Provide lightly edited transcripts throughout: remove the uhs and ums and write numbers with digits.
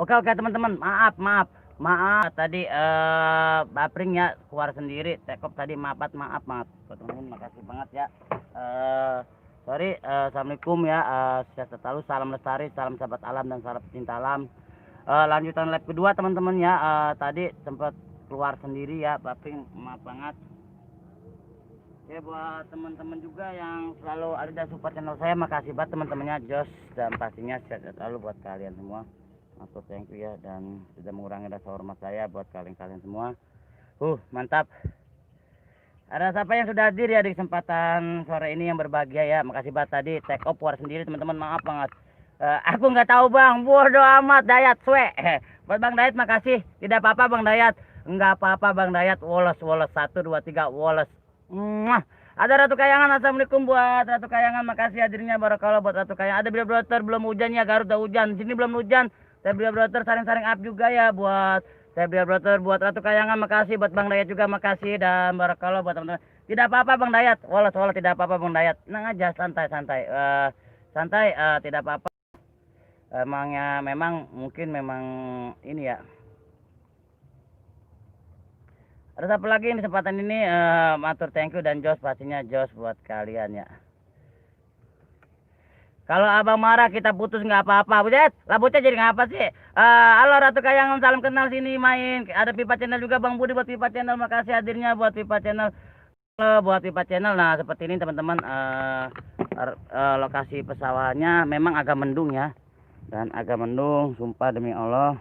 Oke oke teman-teman, maaf tadi Bapring ya keluar sendiri. Tekop tadi maaf teman-teman, makasih banget ya. Sorry. Assalamualaikum ya. Sehat selalu, salam lestari, salam sahabat alam dan salam pecinta alam. Lanjutan live kedua teman-teman ya. Tadi sempat keluar sendiri ya Bapring, maaf banget. Ya buat teman-teman juga yang selalu ada di support channel saya, makasih banget teman-temannya Jos, dan pastinya sehat selalu buat kalian semua. Matur thank you ya, dan sudah mengurangi rasa hormat saya buat kalian-kalian semua. Mantap. Ada siapa yang sudah hadir ya di kesempatan sore ini yang berbahagia ya. Makasih banget tadi take off war sendiri teman-teman, maaf banget. Aku nggak tahu bang, bodoh amat Dayat swe. Buat Bang Dayat makasih, tidak apa-apa Bang Dayat, nggak apa-apa Bang Dayat. Woles 1 2 3 woles. Ada Ratu Kayangan, assalamualaikum buat Ratu Kayangan, makasih hadirnya, barakallah buat Ratu Kayangan. Ada Bria Brother, belum hujan ya, Garut udah hujan, sini belum hujan. Saya Bria Brother saring-saring up juga ya buat saya Bria Brother, buat Ratu Kayangan makasih, buat Bang Dayat juga makasih, dan barakallah buat teman-teman. Tidak apa-apa Bang Dayat, woles tidak apa-apa Bang Dayat, tenang aja, santai, tidak apa-apa. Emangnya memang mungkin memang ini ya. Ada apa lagi di kesempatan ini? Matur thank you dan Jos, pastinya Jos buat kalian ya. Kalau abang marah kita putus nggak apa-apa, buset. Lah bocah jadi ngapa sih? Halo Ratu Kayangan, salam kenal, sini main. Ada Pipa Channel juga, Bang Budi buat Pipa Channel, makasih hadirnya buat Pipa Channel. Buat Pipa Channel, nah seperti ini teman-teman. Lokasi pesawahannya memang agak mendung ya, dan agak mendung, sumpah demi Allah.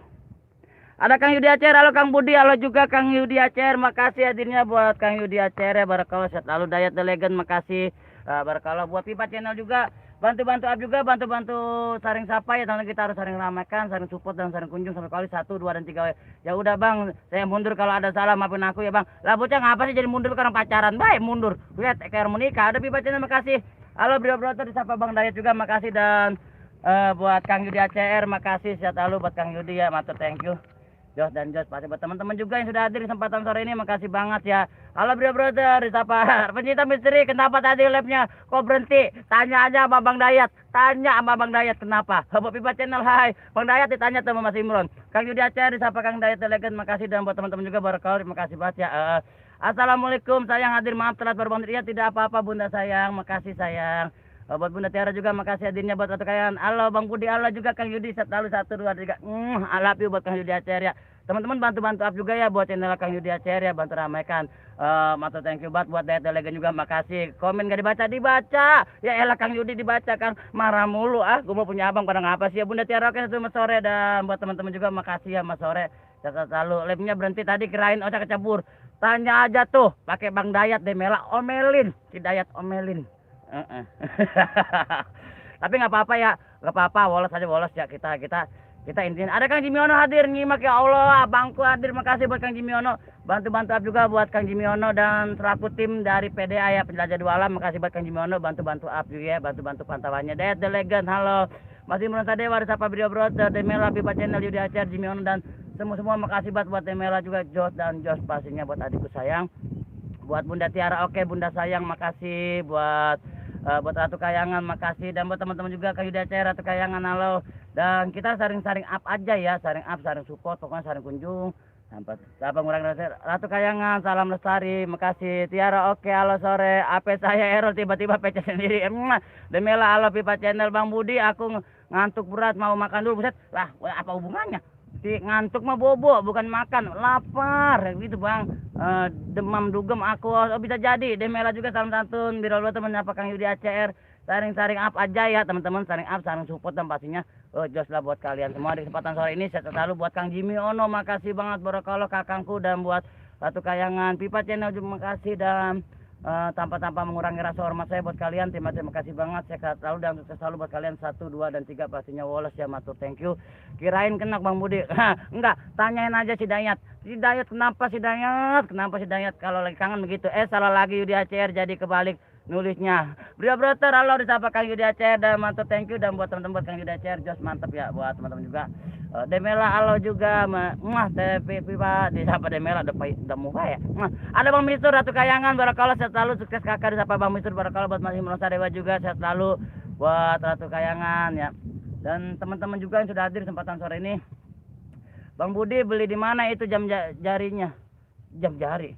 Ada Kang Yudi Acer, halo Kang Budi, halo juga Kang Yudi Acer, makasih hadirnya buat Kang Yudi Acer ya, barakallah, sehat lalu Dayat The Legend, makasih, barakallah. Buat Pipa Channel juga, bantu-bantu up juga, bantu-bantu saring sapa ya teman, kita harus saring ramaikan, saring support dan saring kunjung sampai kali 1 2 dan 3. Ya udah Bang, saya mundur kalau ada salah, maafin aku ya Bang. Lah bocah ngapa sih jadi mundur karena pacaran? Baik mundur, lihat kayak menikah. Ada Pipa Channel, makasih. Halo Brio Brother, disapa Bang Dayat juga, makasih, dan buat Kang Yudi ACR, makasih, sehat lalu buat Kang Yudi ya, matur thank you. Jos dan Jos, pasti buat teman-teman juga yang sudah hadir di kesempatan sore ini, makasih banget ya. Halo Brio Brother, disapa pencinta misteri, kenapa tadi live-nya kok berhenti? Tanya aja sama Bang Dayat, kenapa? Buat Pipa Channel, hai Bang Dayat, ditanya sama Mas Imron. Kang Yudi Acer, disapa Kang Dayat The Legend, makasih, dan buat teman-teman juga barakallah, makasih banget ya. Assalamualaikum, sayang hadir, maaf telat baru bangun. Iya tidak apa-apa Bunda sayang, makasih sayang. Buat Bunda Tiara juga makasih hadirnya, buat Ratu Kayangan. Halo Bang Budi, halo juga Kang Yudi, selalu 1 2 3. I love you buat Kang Yudi Acer ya. Teman-teman bantu-bantu up juga ya buat channel Kang Yudi Acer ya, bantu ramaikan. Matur thank you buat Dayat The Legend juga, makasih. Komen gak dibaca. Ya elah Kang Yudi dibaca Kang, marah mulu gue mau punya abang pada ngapa sih ya. Bunda Tiara, oke, selamat sore, dan buat teman-teman juga makasih ya, Mas sore. Sehat selalu. Live-nya berhenti tadi, kirain Oca kecebur. Tanya aja tuh, pakai Bang Dayat deh, Mela omelin, si Dayat omelin. Tapi nggak apa-apa ya, nggak apa-apa, woles aja woles ya, kita intinya. Ada Kang Jimiono hadir nyimak ya Allah, abangku hadir, makasih buat Kang Jimiono, bantu-bantu up juga buat Kang Jimiono dan selaku tim dari PDA ya, Penjelajah Dua Alam, makasih buat Kang Jimiono, bantu-bantu up juga ya, bantu-bantu pantauannya. Dayat The Legend, halo masih Imron Sadewa, disapa Brio Brother, Demela, Pipa Channel, Yudi Acer, Jimiono, dan semua makasih buat Demela juga, Jos dan Jos, pastinya buat adikku sayang. Buat Bunda Tiara, oke Bunda sayang, makasih. Buat Ratu Kayangan, makasih, dan buat teman-teman juga Kang Yudi Acer, Ratu Kayangan, halo. Dan kita saring-saring up aja ya, saring up, saring support, pokoknya saring kunjung. Sampai ngurang Ratu Kayangan, salam lestari, makasih. Tiara, oke, halo sore. AP saya error, tiba-tiba PC sendiri. Demela, halo Pipa Channel. Bang Budi, aku ngantuk berat, mau makan dulu. Buset, lah apa hubungannya? Si ngantuk mah bobo, bukan makan, lapar gitu Bang. Demam dugem aku, bisa jadi. Demela juga salam santun, Biro teman apa Kang Yudi ACR. Saring-saring up aja ya teman-teman, saring up, saring support, dan pastinya jos lah buat kalian semua di kesempatan sore ini. Saya selalu buat Kang Jimmy Ono, makasih banget barakallah kakangku, dan buat Ratu Kayangan, Pipa Channel juga makasih, dan tanpa mengurangi rasa hormat saya buat kalian, terima kasih banget, sehat selalu dan sukses selalu buat kalian 1 2 dan 3, pastinya woles ya, matur thank you. Kirain kena Bang Budi. Enggak, tanyain aja si Dayat, kenapa si Dayat kalau lagi kangen begitu. Salah lagi Yudi ACR, jadi kebalik nulisnya. Brio Brother, halo, disapa Kang Yudi ACR, dan matur thank you, dan buat teman-teman buat Kang Yudi ACR, Jos mantap ya, buat teman-teman juga. Demela, halo juga, Pipa, disapa Demela, udah muka ya. Ada Bang Mistur, Ratu Kayangan, barakallah, sehat selalu, sukses kakak, disapa Bang Mistur, barakallah, buat masih Imron Sadewa juga, sehat selalu buat Ratu Kayangan ya. Dan teman-teman juga yang sudah hadir kesempatan sore ini, Bang Budi beli di mana itu jarinya? Jam jari.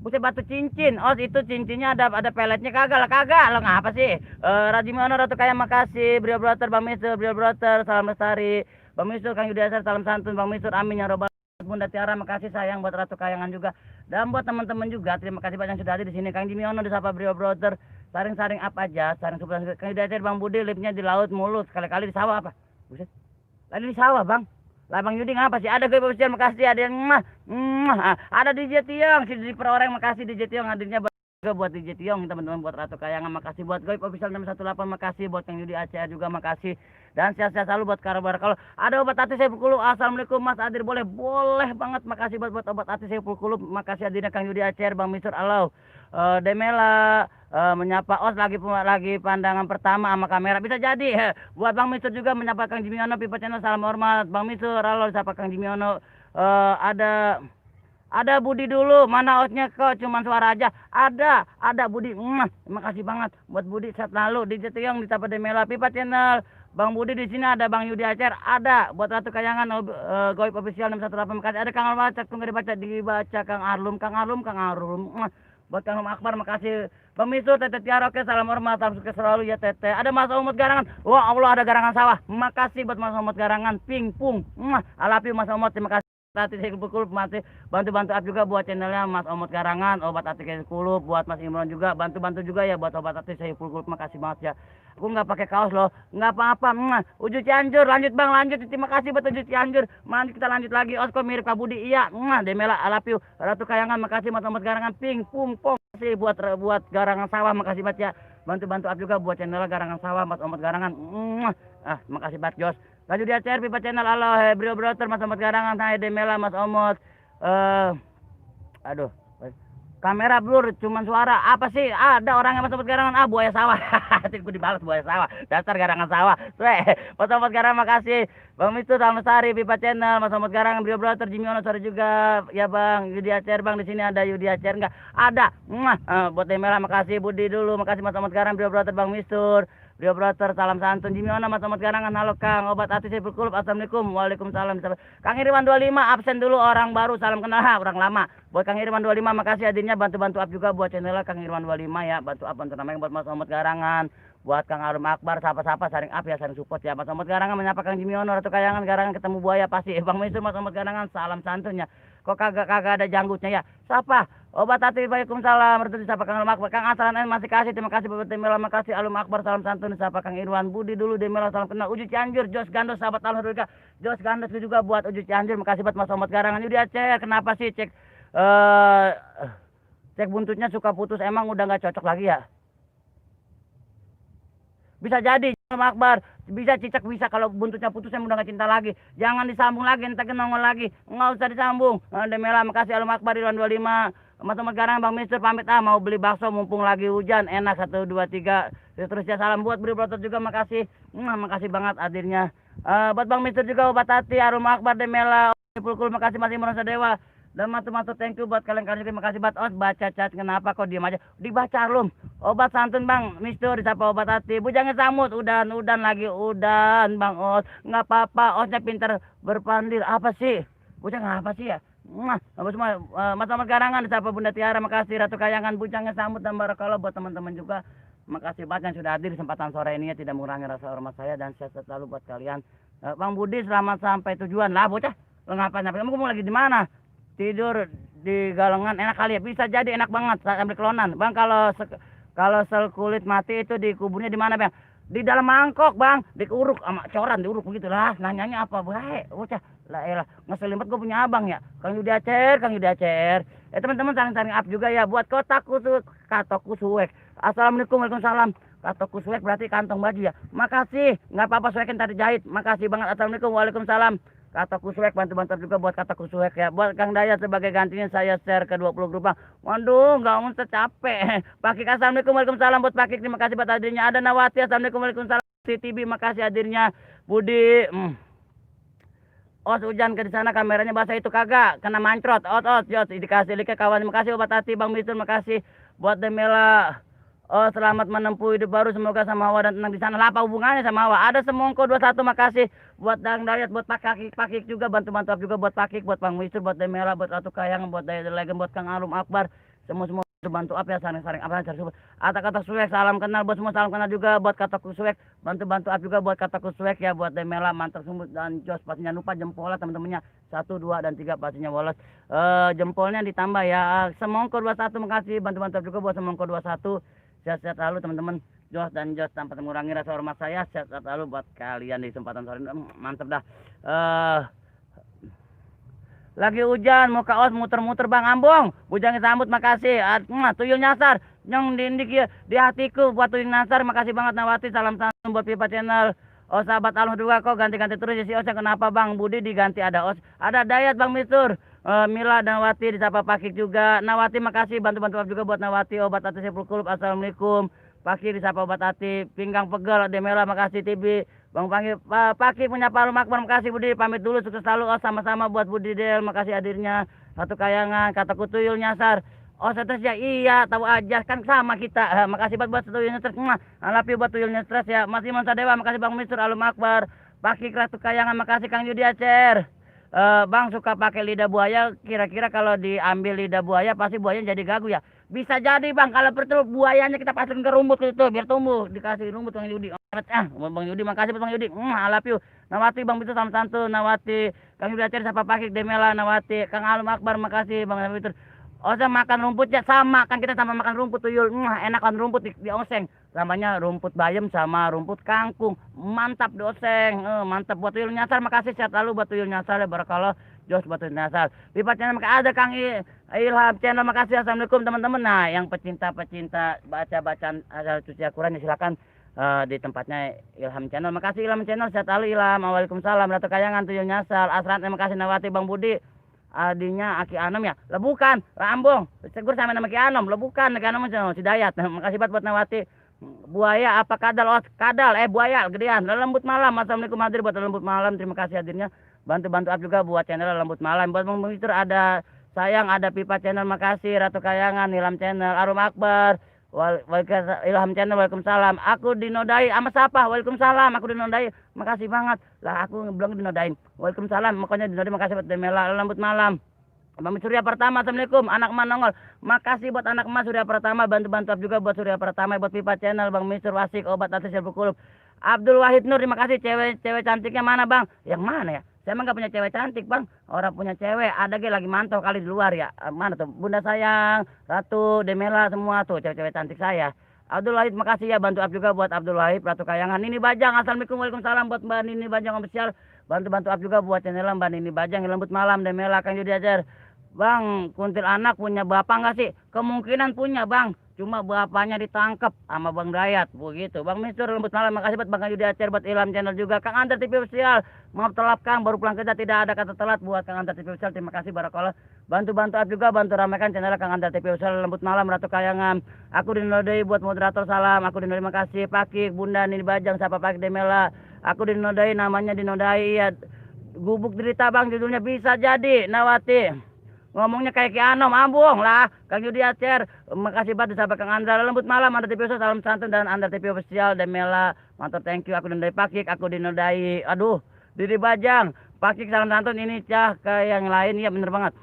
Buset batu cincin. Oh, itu cincinnya ada peletnya kagak lah, kagak. Lo ngapa sih? Rajimiono Ratu Kaya makasih. Brio Brother Bang Misur, Brio Brother salam lestari. Bang Misur Kang Yudi Asar salam santun. Bang Misur amin ya robbal. Bunda Tiara makasih sayang buat Ratu Kayangan juga. Dan buat teman-teman juga terima kasih banyak yang sudah hadir di sini. Kang Jimiono disapa Brio Brother. Saring-saring apa aja, saring super Kang Yudi Asar Bang Budi lipnya di laut mulut sekali-kali di sawah apa? Buset. Lagi di sawah, Bang. Lah Bang Yudi ngapa sih? Ada gue official makasih, ada yang ada DJ Tiong, si per orang makasih DJ Tiong hadirnya juga buat DJ Tiong, teman-teman buat Ratu Kayangan makasih, buat Goib official 618 makasih, buat Kang Yudi ACR juga makasih. Dan sehat-sehat selalu buat Karabar. Kalau ada obat hati saya pukul, assalamualaikum Mas Adir, boleh banget makasih buat obat hati saya pukul, makasih hadirnya Kang Yudi ACR, Bang Misur Alau. Demela menyapa Os lagi pandangan pertama sama kamera bisa jadi buat Bang Misur juga menyapa Kang Jimiono Pipa Channel salam hormat Bang Misur halo disapa Kang Jimiono. Ada Budi dulu mana Osnya kok cuman suara aja ada Budi terima kasih banget buat Budi saat lalu di Jetiong disapa Demela Pipa Channel Bang Budi di sini ada Bang Yudi Acer ada buat Ratu Kayangan Goib official 618 makasih ada Kang Alma chat dibaca Kang Arlum buat Kang Akbar makasih Bang Misur Tete Tiara oke salam hormat salam sukses selalu ya Tete ada Mas Omot Garangan wah Allah ada garangan sawah makasih buat Mas Omot Garangan pingpung alapi Mas Omot terima kasih hati saya pukul bantu up juga buat channelnya Mas Omot Garangan obat hati saya kulup buat Mas Imron juga bantu juga ya buat obat hati saya pukul makasih banget ya aku nggak pakai kaos loh nggak apa-apa Uju Cianjur lanjut Bang lanjut terima kasih buat Uju Cianjur mari kita lanjut lagi Osko mirip Kak Budi iya Demela alapiu Ratu Kayangan makasih Mas Omot Garangan ping pung pong makasih buat Garangan Sawah makasih banget ya bantu up juga buat channelnya Garangan Sawah Mas Omot Garangan makasih banget Jos lanjut di ACR Pipa Channel halo Brio Brother Mas Omot Garangan hai Demela Mas Omot aduh kamera blur cuman suara apa sih ada orang yang Mas Omot Garangan buaya sawah gue dibalas buaya sawah dasar Garangan Sawah Mas Omot Garangan makasih Bang Mitu salam lestari Pipa Channel Mas Omot Garangan Brio Brother Jimiono sore juga ya Bang Yudi Acer Bang di sini ada Yudi Acer enggak ada buat Demela makasih Budi dulu makasih Mas Omot Garangan Brio Brother Bang Mistur Brio Brother salam santun Jimiono Mas Omot Garangan halo Kang obat hati saya berkulub assalamualaikum waalaikumsalam Kang Irwan 25 absen dulu orang baru salam kenal orang lama buat Kang Irwan 25 makasih hadirnya bantu up juga buat channelnya Kang Irwan 25 ya bantu up bantu namanya buat Mas Omot Garangan buat Kang Arum Akbar sapa saring up ya saring support ya Mas Omot Garangan menyapa Kang Jimiono Ratu Kayangan Garangan ketemu buaya pasti Bang Misur Mas Omot Garangan salam santunnya kok kagak ada janggutnya ya siapa obat hati waalaikumsalam Ratu disapa Kang Arum Akbar Kang Asalan masih kasih terima kasih buat Demela makasih Alum Akbar salam santun disapa Kang Irwan Budi dulu Demela salam kenal Uju Cianjur Jos Gandos sahabat alhamdulillah Jos Gandos juga buat Uju Cianjur makasih buat Mas Omot Garangan Yudi Aceh kenapa sih cek buntutnya suka putus emang udah nggak cocok lagi ya bisa jadi Akbar bisa cicak bisa kalau buntutnya putus emang udah nggak cinta lagi jangan disambung lagi entar nongol lagi nggak usah disambung Demela makasih Alum Akbar Irwan 25 Mas Omot Garangan Bang Mister pamit mau beli bakso mumpung lagi hujan enak 1 2 3 terus ya salam buat Brio Brother juga makasih makasih banget hadirnya buat Bang Mister juga obat hati Alum Akbar Demela pukul makasih Mas Imron Sadewa dan matu thank you buat kalian juga makasih buat Os baca chat kenapa kok diam aja dibaca Alum obat santun Bang Mister disapa obat hati bujangnya samut udan lagi udan Bang Os nggak apa-apa Osnya pintar berpandir apa sih bujang apa sih ya semua Mas Omot Garangan disapa Bunda Tiara makasih Ratu Kayangan bujangnya samut dan barakallah buat teman-teman juga makasih banget yang sudah hadir di kesempatan sore ini ya tidak mengurangi rasa hormat saya dan sehat selalu buat kalian Bang Budi selamat sampai tujuan lah bocah lo ngapain kamu lagi di mana tidur di galengan enak kali ya bisa jadi enak banget saat ambil kelonan Bang kalau sel kulit mati itu dikuburnya di mana Bang di dalam mangkok Bang diuruk sama coran diuruk begitu lah nanyanya apa baik bocah lah elah ngeselimbat gue punya abang ya Kang Yudi Acer teman-teman saling up juga ya buat kataku suwek assalamualaikum waalaikumsalam kataku suwek berarti kantong baju ya makasih nggak apa-apa suwekin tadi jahit makasih banget assalamualaikum waalaikumsalam kata kusuek bantu juga buat kata kusuek ya buat Kang Dayat sebagai gantinya saya share ke 20 grup Bang waduh nggak usah capek Pakik assalamualaikum waalaikumsalam buat Pakik terima kasih buat hadirnya ada Nawati assalamualaikum waalaikumsalam TTB makasih hadirnya Budi Os hujan ke di sana kameranya basah itu kagak kena mancrot Jos dikasih like kawan makasih obat hati Bang Mistur makasih buat Demela Oh, selamat menempuh hidup baru, semoga sama Hawa dan tenang di sana. Lah, apa hubungannya sama Hawa? Ada Semongko 21, makasih buat Dang Dayat, buat Pak Pakik juga, bantu-bantu juga buat Pakik, buat Bang Wisur, buat Demela, buat Ratu Kayangan, buat Dayat Legend, buat Kang Alum Akbar. Semua bantu apa ya, saling-saling apa cari support. Kata Suwek, salam kenal buat semua, salam kenal juga buat kata Suwek, bantu up juga buat kata Suwek ya, buat Demela, mantap semut dan Jos, pastinya lupa jempolnya teman-temannya 1, 2, dan 3 pastinya wolos. Jempolnya ditambah ya. Semongko 21, makasih bantu up juga buat Semongko 21. Sehat-sehat selalu teman-teman. Jos dan Jos tanpa mengurangi rasa hormat saya. Sehat-sehat selalu buat kalian di kesempatan sore ini. Mantap dah. Lagi hujan, mau kaos muter-muter Bang Ambong. Bujangin sambut, makasih. Tuyul nyasar. Yang di hatiku buat tuyul nyasar. Makasih banget Nawati. Salam santun buat Pipa Channel. Oh sahabat Alum juga kok ganti-ganti terus ya si Os. Kenapa Bang Budi diganti ada Os? Ada Dayat Bang Mistur. Mila dan Nawati disapa Pakik juga. Nawati makasih bantu-bantu juga buat Nawati. Obat hati Sepul Kulub. Assalamualaikum. Pakik disapa obat hati. Pinggang pegel Demela makasih Tibi. Bang Panggil Pakik menyapa Alum Akbar, makasih Budi, pamit dulu, sukses selalu. Oh sama-sama buat Budi Del, makasih hadirnya. Satu Kayangan, kataku tuyul nyasar. Oh stres ya, iya tahu aja kan sama kita. Makasih buat tuyulnya stres. Alapi buat tuyulnya stres ya. Masih Mansa Dewa, makasih Bang Mistur, Alum Akbar. Pakik Ratu Kayangan, makasih Kang Yudi Acer. Bang suka pakai lidah buaya, kira-kira kalau diambil lidah buaya pasti buayanya jadi gagu ya. Bisa jadi Bang, kalau perlu buayanya kita pasang ke rumput gitu biar tumbuh, dikasih rumput Bang Yudi. Bang Yudi, makasih Bang Yudi. I love you. Nawati Bang Bitur sama Santu, Nawati Kang Yudi Acer, siapa Pakik Demela, Nawati Kang Alum Akbar, makasih Bang Bitur. Oseng makan rumputnya sama kan, kita sama makan rumput tuyul. Enak kan rumput di oseng. Namanya rumput bayam sama rumput kangkung. Mantap di oseng. Mantap buat tuyul nyasar, makasih sehat lalu buat tuyul nyasar ya barakallah. Jos buat tuyul nyasar. Pipa Channel ada Kang Ilham Channel, makasih. Assalamualaikum teman-teman. Nah, yang pecinta baca-bacaan asal suci Al-Quran silakan di tempatnya Ilham Channel. Makasih Ilham Channel, sehat lalu Ilham. Waalaikumsalam. Ratu Kayangan tuyul nyasar. Asran, terima kasih Nawati Bang Budi. Adinya Aki Anom ya? Lah bukan, Lambung. Segur sama nama Aki Anom. Lah bukan, Aki Anom si Dayat. Makasih buat Nawati. Buaya apa kadal? Oh, kadal. Buaya gedean. Lembut malam. Assalamualaikum hadir buat lembut malam. Terima kasih hadirnya. Bantu up juga buat channel lembut malam. Buat Bang Mister ada sayang, ada Pipa Channel, makasih. Ratu Kayangan, Ilham Channel, Alum Akbar. Ilham Channel, waalaikumsalam. Aku dinodai sama siapa? Waalaikumsalam. Aku dinodai, makasih banget. Lah aku belum dinodain. Waalaikumsalam. Makanya dinodai, makasih buat Demela, lembut malam. Bang Surya Pertama, assalamualaikum. Anak emak nongol, makasih buat anak emak Surya Pertama. Bantu juga buat Surya Pertama, buat Pipa Channel, Bang Mister Wasik, obat atas Sepul Kulub. Abdul Wahid Nur, terima kasih. Cewek cantiknya mana Bang? Yang mana ya? Saya emang gak punya cewek cantik Bang. Orang punya cewek ada lagi mantau kali di luar ya. Mana tuh? Bunda sayang, Ratu, Demela, semua tuh cewek-cewek cantik saya. Abdul Wahid, makasih ya. Bantu juga buat Abdul Wahid, Ratu Kayangan. Nini Bajang, assalamualaikum, waalaikumsalam buat Mbak Nini Bajang official. Bantu juga buat channel Mbak Nini Bajang, lembut malam, Demela, Kang Yudi Ajar. Bang, kuntilanak punya bapak nggak sih? Kemungkinan punya Bang. Cuma bapaknya ditangkap sama Bang Dayat, begitu. Bang Mister lembut malam, makasih buat Bang Yudi Acer, buat Ilham Channel juga. Kang Antar TV official, maaf telat Kang, baru pulang kerja, tidak ada kata telat buat Kang Antar TV official. Terima kasih barakallah. Bantu up juga, bantu ramaikan channel Kang Antar TV official, lembut malam, Ratu Kayangan. Aku dinodai buat moderator, salam. Aku dinodai, makasih. Pakik, Bunda Nini Bajang, siapa Pakik Demela. Aku dinodai, namanya dinodai ya. Gubuk derita Bang, judulnya bisa jadi. Nawati ngomongnya kayak Ki Anom, Ambung lah. Kang Yudi Acer, makasih banget sahabat Kang Andra, lembut malam, Andra TV official, salam santun dan Andra TV official, Demela, mantap, thank you. Aku dinodai Pakik, aku dinodai, aduh, Didi Bajang, Pakik, salam santun, ini cah ke yang lain, ya bener banget.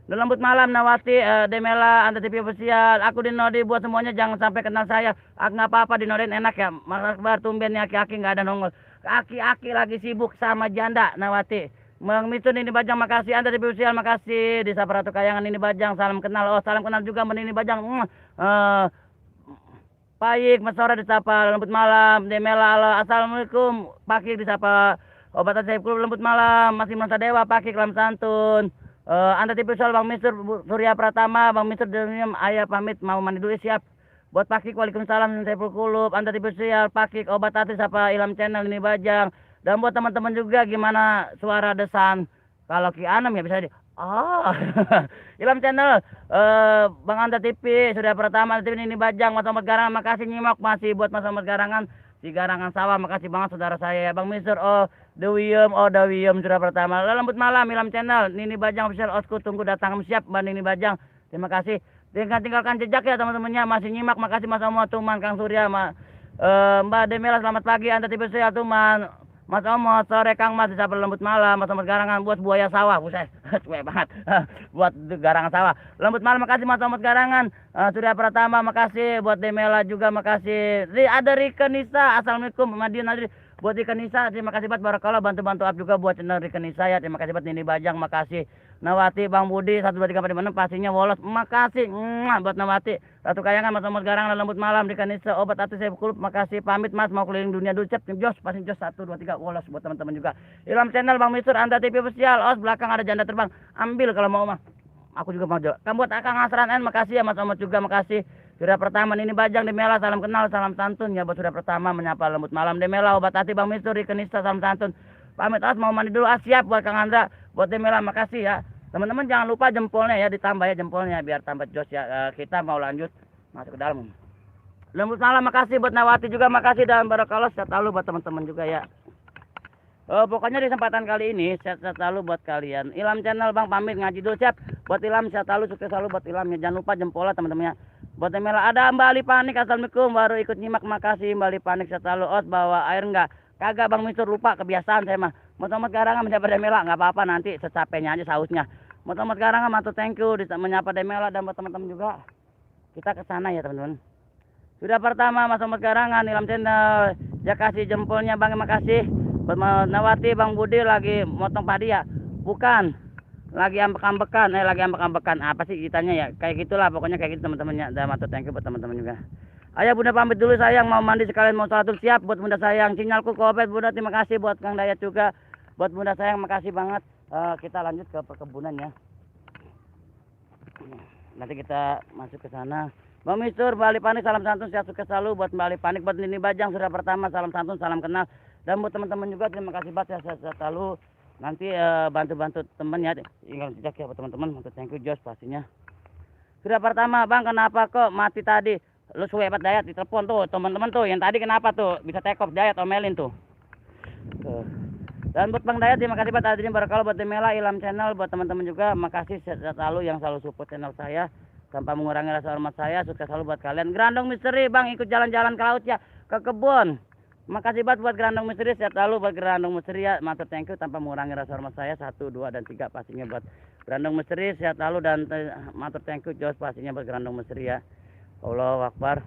Lembut malam, Nawati, Demela, Andra TV official, aku dinodai buat semuanya, jangan sampai kenal saya. Nggak apa-apa, dinodain enak ya. Mas Akbar, tumben nih aki-aki nggak ada nongol. Aki-aki lagi sibuk sama janda, Nawati. Bang Mister Nini Bajang, makasih. Anda TV official, makasih. Di Sapa Ratu Kayangan Nini Bajang, salam kenal. Oh, salam kenal juga Mbak Nini Bajang. Baik, Mas Sora disapa lembut malam. Demela, assalamualaikum. Pakik disapa obat saya Kulub, lembut malam. Masih Mansa Dewa, Pakik, lam santun. Anda TV official, Bang Mister Surya Pratama, Bang Mister Demium, ayah pamit mau mandi dulu, siap. Buat Pakik, waalaikumsalam. Saya Kulub, Anda TV official, Pakik, obat hati sapa Ilham Channel Nini Bajang. Dan buat teman-teman juga, gimana suara desan kalau Ki Anom ya bisa di Ilham Channel, Bang Anta TV Surya Pertama, TV Nini Bajang, Mas Ahmad Garangan, makasih nyimak. Masih buat Mas Ahmad Garangan di Garangan Sawah, makasih banget saudara saya. Bang Mister Dewiem Surya Pertama, lembut malam Ilham Channel Nini Bajang official, osku tunggu datang siap Mbak Nini Bajang. Terima kasih. tinggalkan jejak ya teman-temannya, masih nyimak. Makasih Mas Omo, Tuman, Kang Surya, Mbak Demela, selamat pagi. Anda tipe saya Tuman, Mas Omo, sore Kang Mas, disapa lembut malam, Mas Omo garangan buat buaya sawah, buset, cuek banget, buat garangan sawah, lembut malam, makasih Mas Omo garangan. Surya Pratama, makasih, buat Demela juga, makasih. Ada Rika Nisa, assalamualaikum, Madiun Adri, buat Rika Nisa, terima kasih buat barakallah, bantu-bantu up juga buat channel Rika Nisa ya, terima kasih buat Nini Bajang, makasih. Nawati, Bang Budi, 1, 2, 3, 4, 5, 6, pastinya wolos. Makasih buat Nawati. Ratu Kayangan, Mas Omos Garang, lembut malam, di Kanisa, obat hati saya kulub. Makasih, pamit Mas, mau keliling dunia dulu. Cep, Jos, pasti Jos, 1, 2, 3, wolos buat teman-teman juga. Ilham channel, Bang Misur, Anda TV official. Os, belakang ada janda terbang. Ambil kalau mau mah. Aku juga mau jual. Kamu buat Akang Asran N, makasih ya Mas Omos juga, makasih. Sudah pertama ini Bajang Demela, salam kenal, salam santun ya buat sudah pertama menyapa lembut malam Demela, obat hati Bang Misur, di Kanisa, salam santun. Pamit Os, mau mandi dulu. Siap buat Kang Andra, buat Demela, makasih ya. Teman-teman jangan lupa jempolnya ya, ditambah ya jempolnya biar tambah jos ya. Kita mau lanjut masuk ke dalam. Lembut malam, makasih buat Nawati juga, makasih, dan barakallah sehat selalu buat teman-teman juga ya. Pokoknya di kesempatan kali ini sehat selalu buat kalian. Ilham channel Bang pamit ngaji dulu, siap. Buat Ilham sehat selalu, sukses selalu buat Ilham ya. Jangan lupa jempolnya teman-temannya. Buat Demela ada Mbak Ali Panik, assalamualaikum, baru ikut nyimak, makasih Mbak Ali Panik, sehat selalu. Os bawa air enggak? Kagak Bang Misur, lupa, kebiasaan saya mah. Motomot garangan menyapa Demela, nggak apa-apa, nanti secapeknya aja sausnya. Motomot garangan, mantu thank you menyapa Demela, dan buat teman-teman juga. Kita ke sana ya teman-teman. Sudah pertama Mas Omot Garangan, Ilham channel, ya kasih jempolnya Bang, makasih. Buat Nawati, Bang Budi lagi motong padi ya? Bukan, lagi ambek-ambekan, lagi ambek-ambekan. Apa sih ceritanya ya? Kayak gitulah, pokoknya kayak gitu teman-temannya. Dan mantu thank you buat teman-teman juga. Ayah Bunda pamit dulu sayang, mau mandi sekalian mau sholat dulu, siap buat Bunda sayang. Sinyalku kopet Bunda, terima kasih buat Kang Dayat juga. Buat Bunda sayang, makasih banget. Kita lanjut ke perkebunan ya. Nanti kita masuk ke sana. Bang Mistur, Bali Panik, salam santun, sehat sukses selalu buat Bali Panik, buat Nini Bajang sudah pertama, salam santun, salam kenal. Dan buat teman-teman juga terima kasih banget sehat selalu. Nanti bantu-bantu teman ya, tinggal jejak ya buat teman-teman. Untuk thank you Jos pastinya. Sudah pertama Bang, kenapa kok mati tadi? Lu suwe hebat Dayat di telepon tuh teman-teman tuh. Yang tadi kenapa tuh bisa take off Dayat, omelin tuh. Dan buat Bang Dayat terima kasih buat adanya barakallah, buat Demela, Ilham channel, buat teman-teman juga makasih sehat selalu yang selalu support channel saya tanpa mengurangi rasa hormat saya. Sukses selalu buat kalian. Grandong Misteri Bang, ikut jalan-jalan ke laut ya, ke kebun. Makasih banget buat Grandong Misteri, sehat selalu buat Grandong Misteri ya. Matur thank you tanpa mengurangi rasa hormat saya. 1, 2, dan 3 pastinya buat Grandong Misteri, sehat selalu, dan matur thank you Jos pastinya buat Grandong Misteri ya. Allahu Akbar.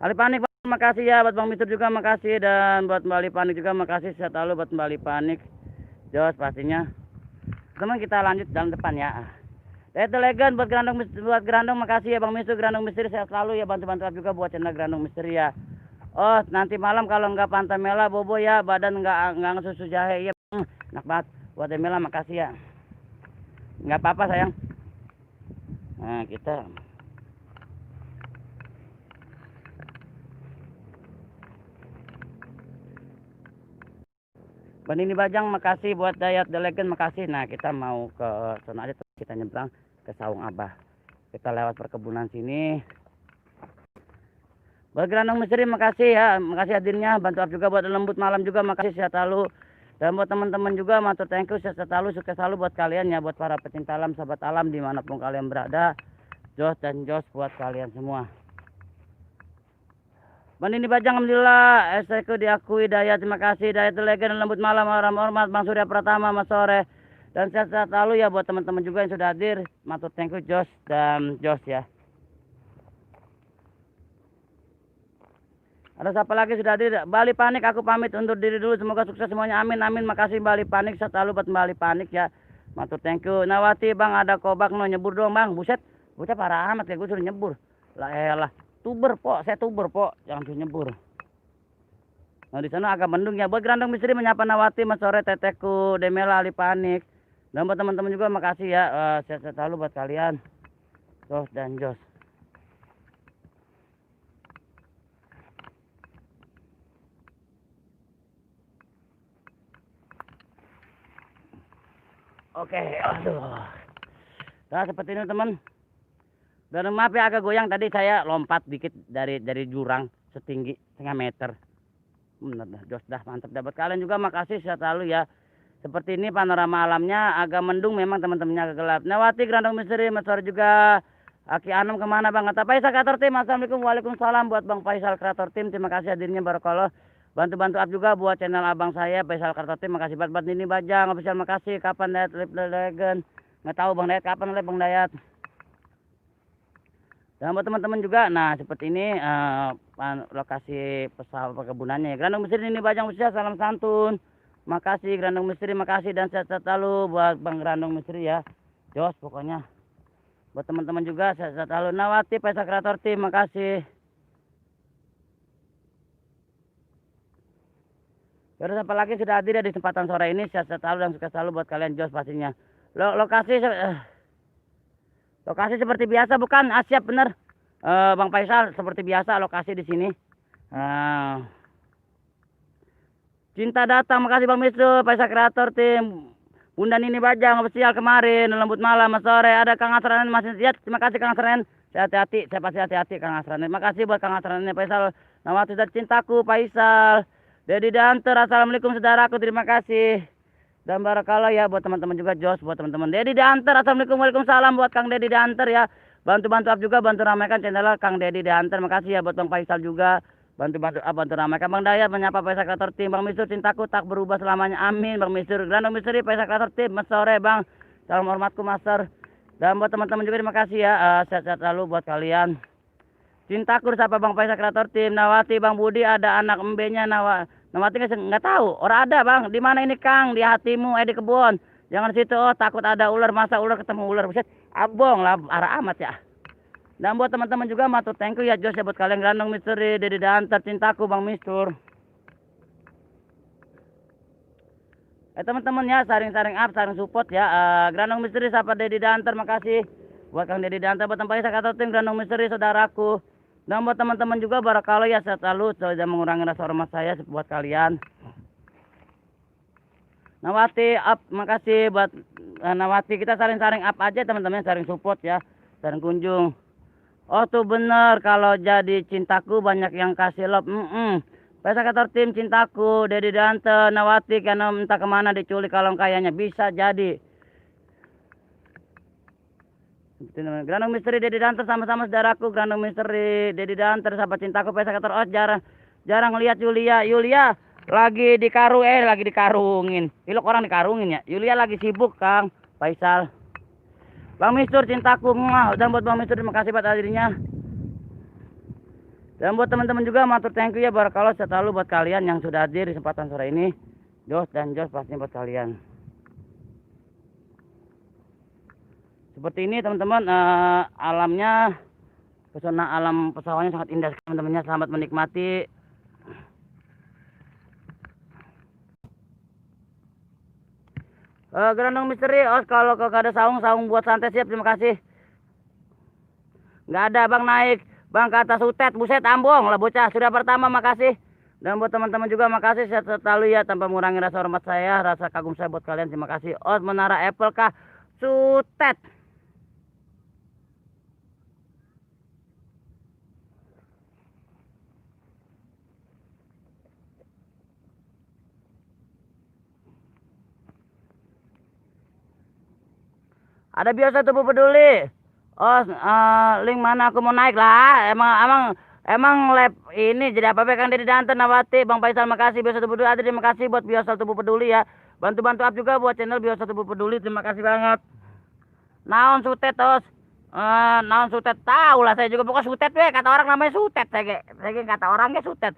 Ali Panik, makasih ya buat Bang Mistur juga, makasih, dan buat Mbak Ali Panik juga makasih, sehat selalu buat Mbak Ali Panik. Jos pastinya. Teman kita lanjut jalan depan ya. Itu Legend buat Grandong, makasih ya Bang Mistur, Grandong Misteri sehat selalu ya, bantu-bantu juga buat channel Grandong Misteri ya. Oh, nanti malam kalau enggak pantai Mela bobo ya, badan enggak ngesusu jahe ya. Enak banget buat Mela, makasih ya. Enggak apa-apa sayang. Nah, kita Bang ini Bajang, makasih buat Dayat The Legend, makasih. Nah, kita mau ke sana aja tuh, kita nyebrang ke Saung Abah. Kita lewat perkebunan sini. Buat Grandong Misteri makasih ya, makasih hadirnya, bantu up juga buat lembut malam juga, makasih sehat selalu. Dan buat teman-teman juga matur thank you, sehat selalu, sukses selalu buat kalian ya, buat para pecinta alam, sahabat alam dimanapun kalian berada. Jos dan Jos buat kalian semua. Bang ini Bajang, alhamdulillah SK diakui Dayat, terima kasih Dayat The Legend, lembut malam, hormat Bang Surya Pratama, Mas Sore, dan sehat-sehat selalu ya buat teman-teman juga yang sudah hadir. Matur thank you Jos dan Jos ya. Ada siapa lagi sudah hadir? Bali Panik, aku pamit undur diri dulu, semoga sukses semuanya, amin amin. Makasih Bali Panik, sehat selalu buat Bali Panik ya. Matur thank you. Nawati Bang, ada kobak no, nyebur dong Bang. Buset, bocah parah amat ya, gue suruh nyebur. Lah elah. Tuber po, saya tuber po, jangan suruh nyebur. Nah di sana agak mendung ya. Buat Grandong Misteri menyapa Nawati, Mas Sore, Teteku, Demela, Ali Panik, dan buat teman-teman juga makasih ya. Sehat selalu buat kalian, Jos dan Jos. Oke, aduh. Nah seperti ini teman. Dan maaf ya agak goyang, tadi saya lompat dikit dari jurang setinggi setengah meter. Bener dah, Jos dah, mantap dapat kalian juga, makasih sehat selalu ya. Seperti ini panorama alamnya, agak mendung memang teman-temannya, agak gelap. Nawati Grandong Misteri, Mas Sore juga. Aki Anam kemana Bang? Kata Faisal Kreator Tim. Assalamualaikum, waalaikumsalam buat Bang Faisal Kreator Tim. Terima kasih hadirnya, barakallah. Bantu-bantu up juga buat channel abang saya Faisal Kreator Tim. Makasih buat ini Bajang official, makasih. Kapan Dayat Live Legend? Nggak tahu Bang Dayat kapan live Bang Dayat. Dan buat teman-teman juga, nah seperti ini lokasi pesawat perkebunannya ya. Grandong Misteri ini Bajang official, salam santun. Makasih Grandong Misteri, makasih dan sehat-sehat selalu buat Bang Grandong Misteri ya. Jos pokoknya. Buat teman-teman juga sehat-sehat selalu. Nawati Faisal Kreator Tim, makasih. Terus apa lagi sudah hadir di kesempatan sore ini, sehat-sehat selalu dan sukses selalu buat kalian Jos pastinya. Lokasi seperti biasa bukan? Siap bener. Bang Faisal seperti biasa lokasi di sini. Cinta datang, makasih Bang Misru, Faisal Kreator Tim. Bunda Nini Bajang official kemarin, lembut malam, Mas Sore. Ada Kang Asranen masih lihat. Terima kasih Kang Asranen. Hati-hati, saya pasti hati-hati Kang Asranen. Makasih buat Kang Asranen, Faisal. Nawati dan cintaku, Faisal. Dedi Danter, assalamualaikum saudaraku, terima kasih. Dan barakallah ya buat teman-teman juga Jos, buat teman-teman. Dedi Danter, assalamualaikum, waalaikumsalam buat Kang Dedi Danter ya. Bantu-bantu up juga, bantu ramaikan channel Kang Dedi Danter. Makasih ya buat Bang Faisal juga. Bantu-bantu up, bantu ramaikan. Bang Dayat menyapa Faisal Kreator Tim. Bang Misur, cintaku tak berubah selamanya. Amin. Bang Misur, Grandong Misteri, Faisal Kreator Tim. Mas Sore Bang. Salam hormatku Master. Dan buat teman-teman juga terima kasih ya. Sehat-sehat selalu buat kalian. Cintaku siapa Bang Faisal Kreator Tim. Nawati Bang Budi, ada anak embenya Nawati nggak tahu. Orang ada Bang. Di mana ini Kang? Di hatimu, di kebun. Jangan situ. Oh takut ada ular. Masa ular ketemu ular? Buset. Abong lah. Arah amat ya. Dan buat teman-teman juga matur thank you ya Jos ya buat kalian. Grandong Misteri, Dedi Danter, cintaku Bang Mistur. Teman-teman ya, saring-saring up, saring support ya. Grandong Misteri, siapa Dedi Danter, makasih. Buat Kang Dedi Danter, buat tempat saya kata tim Grandong Misteri, saudaraku. Dan buat teman-teman juga barakallah ya, sehat selalu, sudah mengurangi rasa hormat saya buat kalian. Nawati up, makasih buat Nawati. Kita saring-saring up aja teman-teman, saring support ya, saring kunjung. Oh tuh bener, kalau jadi cintaku banyak yang kasih love. Faisal Kreator Tim, cintaku, Dedi Dante, Nawati, karena entah kemana diculik kalau kayaknya bisa jadi. Grandong Misteri, Dedi Dante, sama-sama saudaraku. Grandong Misteri, Dedi Dante, sahabat cintaku, Faisal Kreator. Oh jarang lihat Yulia lagi dikarungin. Ilok orang dikarungin ya. Yulia lagi sibuk Kang Faisal. Bang Mistur, cintaku, dan buat Bang Mistur terima kasih buat hadirnya. Dan buat teman-teman juga matur thank you ya barakallah selalu buat kalian yang sudah hadir di kesempatan sore ini. Jos dan Jos pastinya buat kalian. Seperti ini teman-teman, alamnya, pesona alam pesawatnya sangat indah teman-temannya. Selamat menikmati. Grandong Misteri, kalau ada saung buat santai siap, terima kasih. Nggak ada Bang naik, Bang ke atas utet, buset ambong lah bocah. Sudah pertama makasih. Dan buat teman-teman juga makasih sehat selalu ya, tanpa mengurangi rasa hormat saya, rasa kagum saya buat kalian, terima kasih. Menara Apple kah? Sutet. Ada biasa tubuh peduli. Link mana aku mau naik lah. Emang lab ini jadi apa Kang Dedi Dante, Nawati, Bang Faisal makasih. Biasa tubuh peduli ada, terima kasih buat biasa tubuh peduli ya. Bantu-bantu up juga buat channel biasa tubuh peduli, terima kasih banget. Naon sutet naon sutet tahu lah saya juga pokoknya sutet kata orang namanya sutet saya kata orangnya sutet.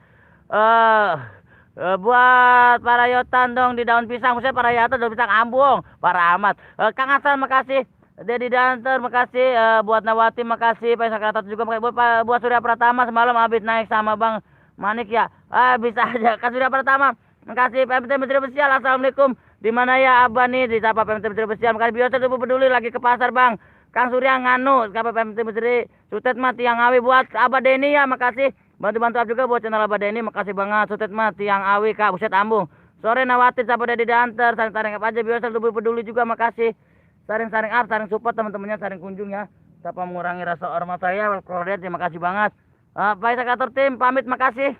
Buat para yotan dong di daun pisang, maksudnya para yotan daun pisang ambung, para amat. Kang Hasan makasih, Dedi Danter makasih, buat Nawati makasih, Faisal Kreator juga makasih, buat Surya Pratama semalam habis naik sama Bang Manik ya. Bisa aja Kak Surya Pratama. Makasih PMT Menteri Besial, assalamualaikum. Di mana ya Abah nih di Sapa PMT Menteri Besial. Makasih biasa tubuh peduli lagi ke pasar Bang. Kang Surya nganu, Sapa PMT Menteri Sutet mati yang awi buat Abah Deni ya makasih. Bantu-bantu juga buat channel Abah Deni, makasih banget. Sutet mah tiang awi Kak, buset ambung. Sore Nawati, siapa Dedi Danter, saring-saring apa aja biasa tubuh peduli juga makasih. Saring-saring up, saring support teman-temannya, saring kunjung ya. Tanpa mengurangi rasa hormat saya, Klorian terima kasih banget. Faisal Kreator Tim pamit makasih.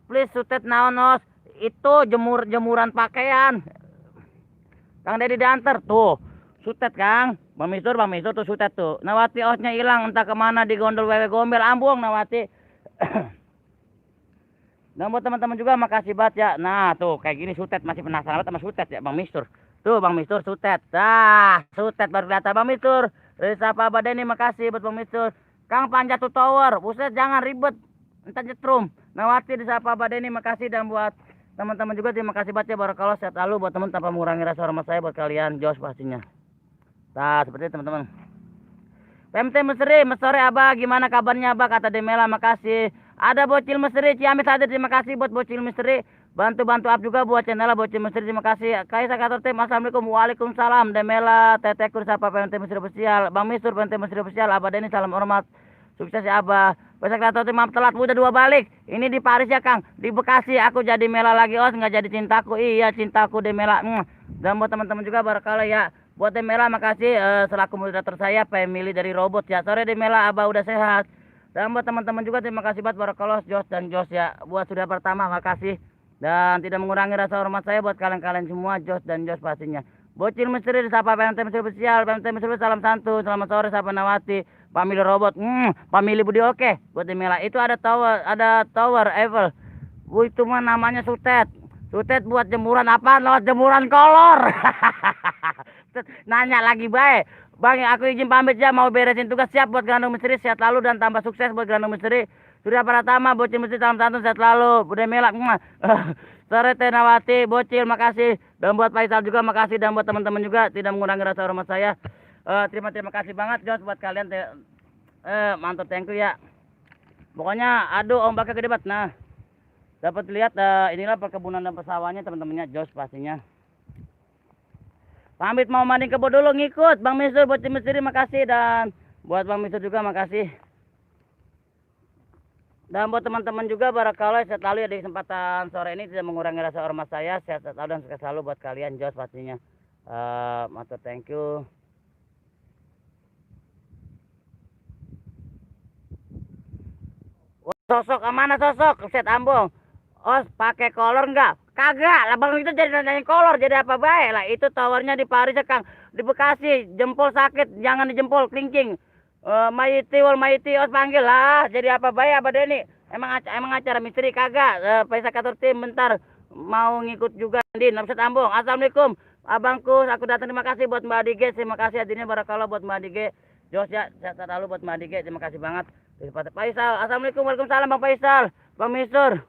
Please Sutet naon itu jemuran pakaian. Kang Dedi diantar tuh. Sutet Kang. Bang Mistur tuh sutet tuh. Nawati osnya hilang entah kemana di gondol wewe gombel ambung Nawati. Dan buat teman-teman juga makasih banget ya. Nah tuh kayak gini sutet masih penasaran banget sama sutet ya Bang Mistur. Tuh Bang Mistur sutet. Sutet baru kelihatan Bang Mistur. Dari Sapa Badeni makasih buat Bang Mistur. Kang Panjat tuh tower. Buset jangan ribet. Entar jetrum. Nawati di Sapa Badeni makasih dan buat teman-teman juga terima kasih banget ya barakallah sehat lalu buat teman tanpa mengurangi rasa hormat saya buat kalian jos pastinya. Nah seperti itu teman-teman. PMT Mesri, sore Abah, gimana kabarnya Abah? Kata Demela, makasih. Ada Bocil Mesri, Ciamis hadir, terima kasih buat Bocil Mesri. Bantu-bantu up juga buat channel Bocil Mesri, terima kasih. Kaisa Kator Tim, Assalamualaikum, Waalaikumsalam. Demela, Tetekur, Sapa PMT Mesri Official. Bang Mistur, PMT Mesri Official. Abah Deni, salam hormat. Sukses ya Abah. Besok Kator Tim, maaf telat, udah 2 balik. Ini di Paris ya Kang, di Bekasi. Aku jadi Mela lagi, nggak jadi cintaku. Iya, cintaku Demela. Dan buat teman-teman juga, barakallah ya. Buat Demela makasih selaku moderator saya family dari robot ya. Sore Demela Abah udah sehat. Dan buat teman-teman juga terima kasih buat barakallah Jos dan Jos ya. Buat sudah pertama makasih. Dan tidak mengurangi rasa hormat saya buat kalian-kalian semua Jos dan Jos pastinya. Bocil Misteri disapa PMT Misteri Spesial, PMT Misteri salam santun. Selamat sore Sapa Nawati, family robot. Family Budi oke. Buat Demela itu ada tower Eiffel. Itu mah namanya Sutet. Sutet buat jemuran apa? Lewat jemuran kolor. Nanya lagi baik Bang, aku izin pamit ya, mau beresin tugas, siap buat Grandong Misteri, sehat lalu dan tambah sukses buat Grandong Misteri. Sudah Pratama, Bocil Misteri salam santun, sehat lalu. Bude Melak, sore Tenawati, Bocil makasih. Dan buat Faisal juga makasih, dan buat teman-teman juga tidak mengurangi rasa hormat saya. Terima kasih banget Jos buat kalian. Mantap, thank you ya. Pokoknya aduh ombaknya gede banget. Nah, dapat lihat inilah perkebunan dan persawahannya teman-temannya Jos pastinya. Pamit mau mandi kebo dulu ngikut Bang Mistur, Bocil Misteri makasih, dan buat Bang Mistur juga makasih. Dan buat teman-teman juga barakallah sehat selalu ya di kesempatan sore ini, tidak mengurangi rasa hormat saya, sehat selalu dan sukses selalu buat kalian Jos pastinya. Matur thank you. Sosok mana sosok set ambong. Pakai kolor enggak? Kagak lah Bang, itu jadi nanyain kolor jadi apa baik lah. Itu towernya di Paris ya Kang, di Bekasi. Jempol sakit jangan dijempol kelingking. Maiti panggil lah jadi apa baik apa Deni. Emang acara misteri kagak. Paisa Kator Tim bentar mau ngikut juga Din. Set ambong. Assalamualaikum abangku, aku datang, terima kasih buat Mbak Dige, terima kasih hadirnya barakallah buat Mbak Dige. Jos ya, sehat selalu buat Mbak Dige, terima kasih banget. Faisal, assalamualaikum, waalaikumsalam Bang Faisal, Bang Mistur.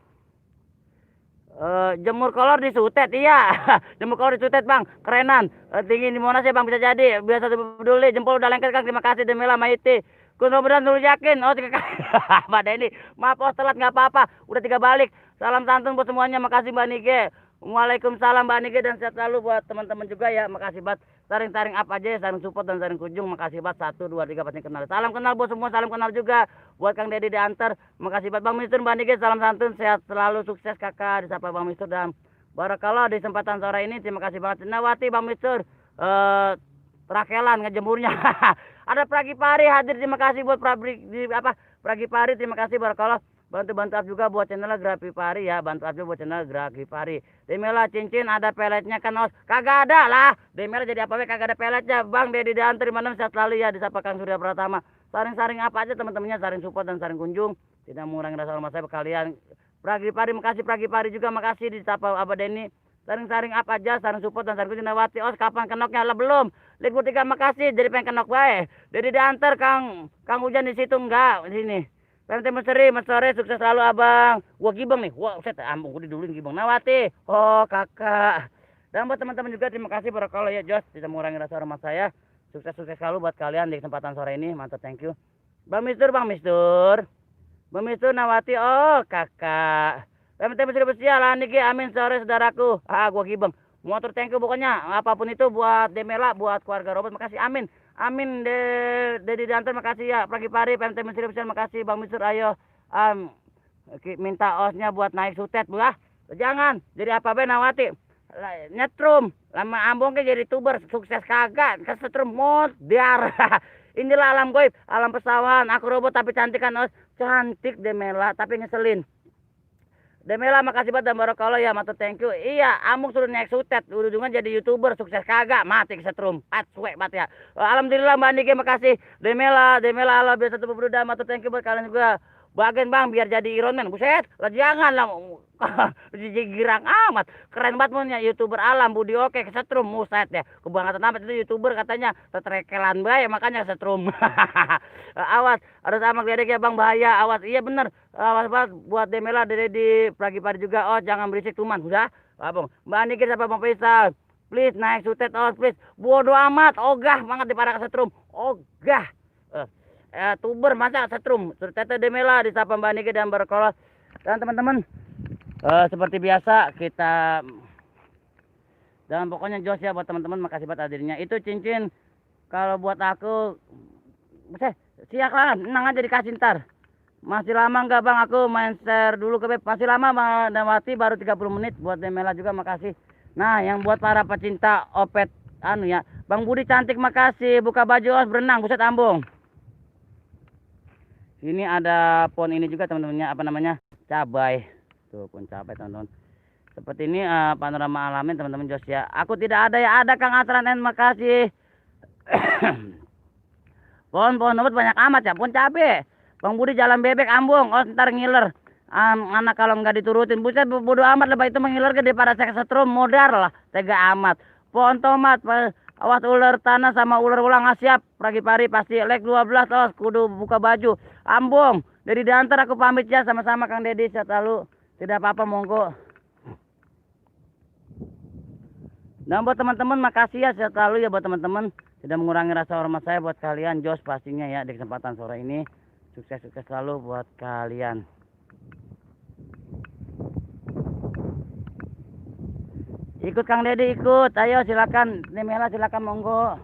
Jemur kolor di Sutet, iya. Jemur kolor di Sutet Bang, kerenan. Tinggi di Monas ya Bang, bisa jadi. Biasa peduli, jempol udah lengket Kang, terima kasih Demela Maiti. Kun Robedan dulu yakin, 3 kali. Mbak Deni, maaf telat nggak apa-apa, udah 3 balik. Salam santun buat semuanya, makasih Mbak Nige. Waalaikumsalam Mbak Nige, dan sehat selalu buat teman-teman juga ya, makasih banget. Saring up aja, saring support dan saring kunjung, makasih banget. 1, 2, 3 pasti kenal. Salam kenal buat semua, salam kenal juga buat Kang Dedi diantar. Makasih banget Bang Mistur, Mbak Nige, salam santun, sehat selalu, sukses kakak, disapa Bang Mistur, dan barakallah di kesempatan sore ini, terima kasih banget. Nawati Bang Mistur, terakelan ngejemurnya. Ada Pragi Pari hadir, terima kasih buat Pragi Pari, terima kasih barakallah. Bantu up juga buat channel Grafi Pari ya, bantu up juga buat channel Grafi Pari. Demela cincin ada peletnya kan Os? Kagak ada lah. Demela jadi apa kagak ada peletnya. Bang Dedi diantar mana sehat selalu ya, disapa Kang Surya Pratama. Saring apa aja teman-temannya, saring support dan saring kunjung. Tidak mengurangi rasa hormat saya ke kalian. Pragi Pari makasih, Pragi Pari juga makasih, disapa Abah Deni. Saring apa aja, saring support dan saring kunjung. Nawati Os kapan kenoknya? Lah belum. Liga 3 makasih, jadi pengen kenok bae. Dedi diantar Kang Hujan di situ enggak di sini. PMT Misteri, mas sore, sukses selalu abang. Wah gibang nih, wah set ambung, gue didulin gibang. Nawati, kakak. Dan buat teman-teman juga terima kasih barakallah ya Jos, tidak mengurangi rasa hormat saya. Sukses selalu buat kalian di kesempatan sore ini, mantap, thank you. Bang Mistur, Bang Mistur Nawati, kakak. PMT Misteri Spesial, Niki, amin sore saudaraku. Gua gibang. Motor thank you pokoknya, apapun itu buat Demela, buat keluarga robot, makasih, amin. Amin, Dedi diantar makasih ya. Pragi Pari, PMT Misteri Spesial makasih. Bang Mistur ayo minta osnya buat naik Sutet bu. Jangan, jadi apa be Nawati. Nyetrum, lama ambong ke jadi tuber, sukses kagak, kesetrum modar. Inilah alam goib, alam pesawahan. Aku robot tapi cantik kan Os. Cantik Demela, tapi ngeselin. Demela makasih banget dan barokallah ya, matur thank you. Iya, Amung sudah naik sutet, ujung-ujungan jadi YouTuber sukses kagak, mati kesetrum. Suwe banget ya. Alhamdulillah Mbak Nike makasih. Demela Allah biasa tuh berudah, matur thank you buat kalian juga. Bagian Bang biar jadi Iron Man. Buset, lah jangan lah. Girang amat. Keren banget punya YouTuber alam Budi Oke kesetrum muset ya. Kebangetan amat itu YouTuber katanya tetrekelan bae makanya kesetrum. Awas, harus sama gledek ya Bang bahaya. Awas, iya bener. Awas banget buat Demela di pagi-pagi juga. Oh, jangan berisik tuman. Udah. Abang, Mbak Niki siapa Bang Faisal? Please naik sutet oh please. Bodoh amat, ogah banget di para kesetrum. Ogah. Tuber masa setrum Tete Demela disapa Mbak Niki dan berkolos dan teman-teman seperti biasa kita dan pokoknya jos ya buat teman-teman makasih buat hadirnya itu cincin kalau buat aku siap lah nang aja dikasih ntar masih lama enggak Bang aku main share dulu ke masih lama Bang Dawati baru 30 menit buat Demela juga makasih. Nah yang buat para pecinta opet anu ya Bang Budi cantik makasih buka baju os berenang buset ambung. Ini ada pohon ini juga teman-temannya apa namanya cabai tuh pohon cabai teman-teman seperti ini panorama alamin teman-teman jos ya aku tidak ada ya ada Kang Asran N makasih. Pohon-pohon obat banyak amat ya pohon cabai Bang Budi jalan bebek ambung oh ntar ngiler anak kalau nggak diturutin buset bodo amat lebah itu mengiler gede pada setrum modar lah tega amat pohon tomat awas ular tanah sama ular ulang siap pagi-pagi pasti like 12 awas kudu buka baju ambung dari diantar aku pamit ya sama-sama Kang Dedi sehat selalu tidak apa-apa monggo dan buat teman-teman makasih ya sehat selalu ya buat teman-teman tidak mengurangi rasa hormat saya buat kalian jos pastinya ya di kesempatan sore ini sukses-sukses selalu buat kalian. Ikut Kang Dedi ikut, ayo silakan Demela silakan monggo.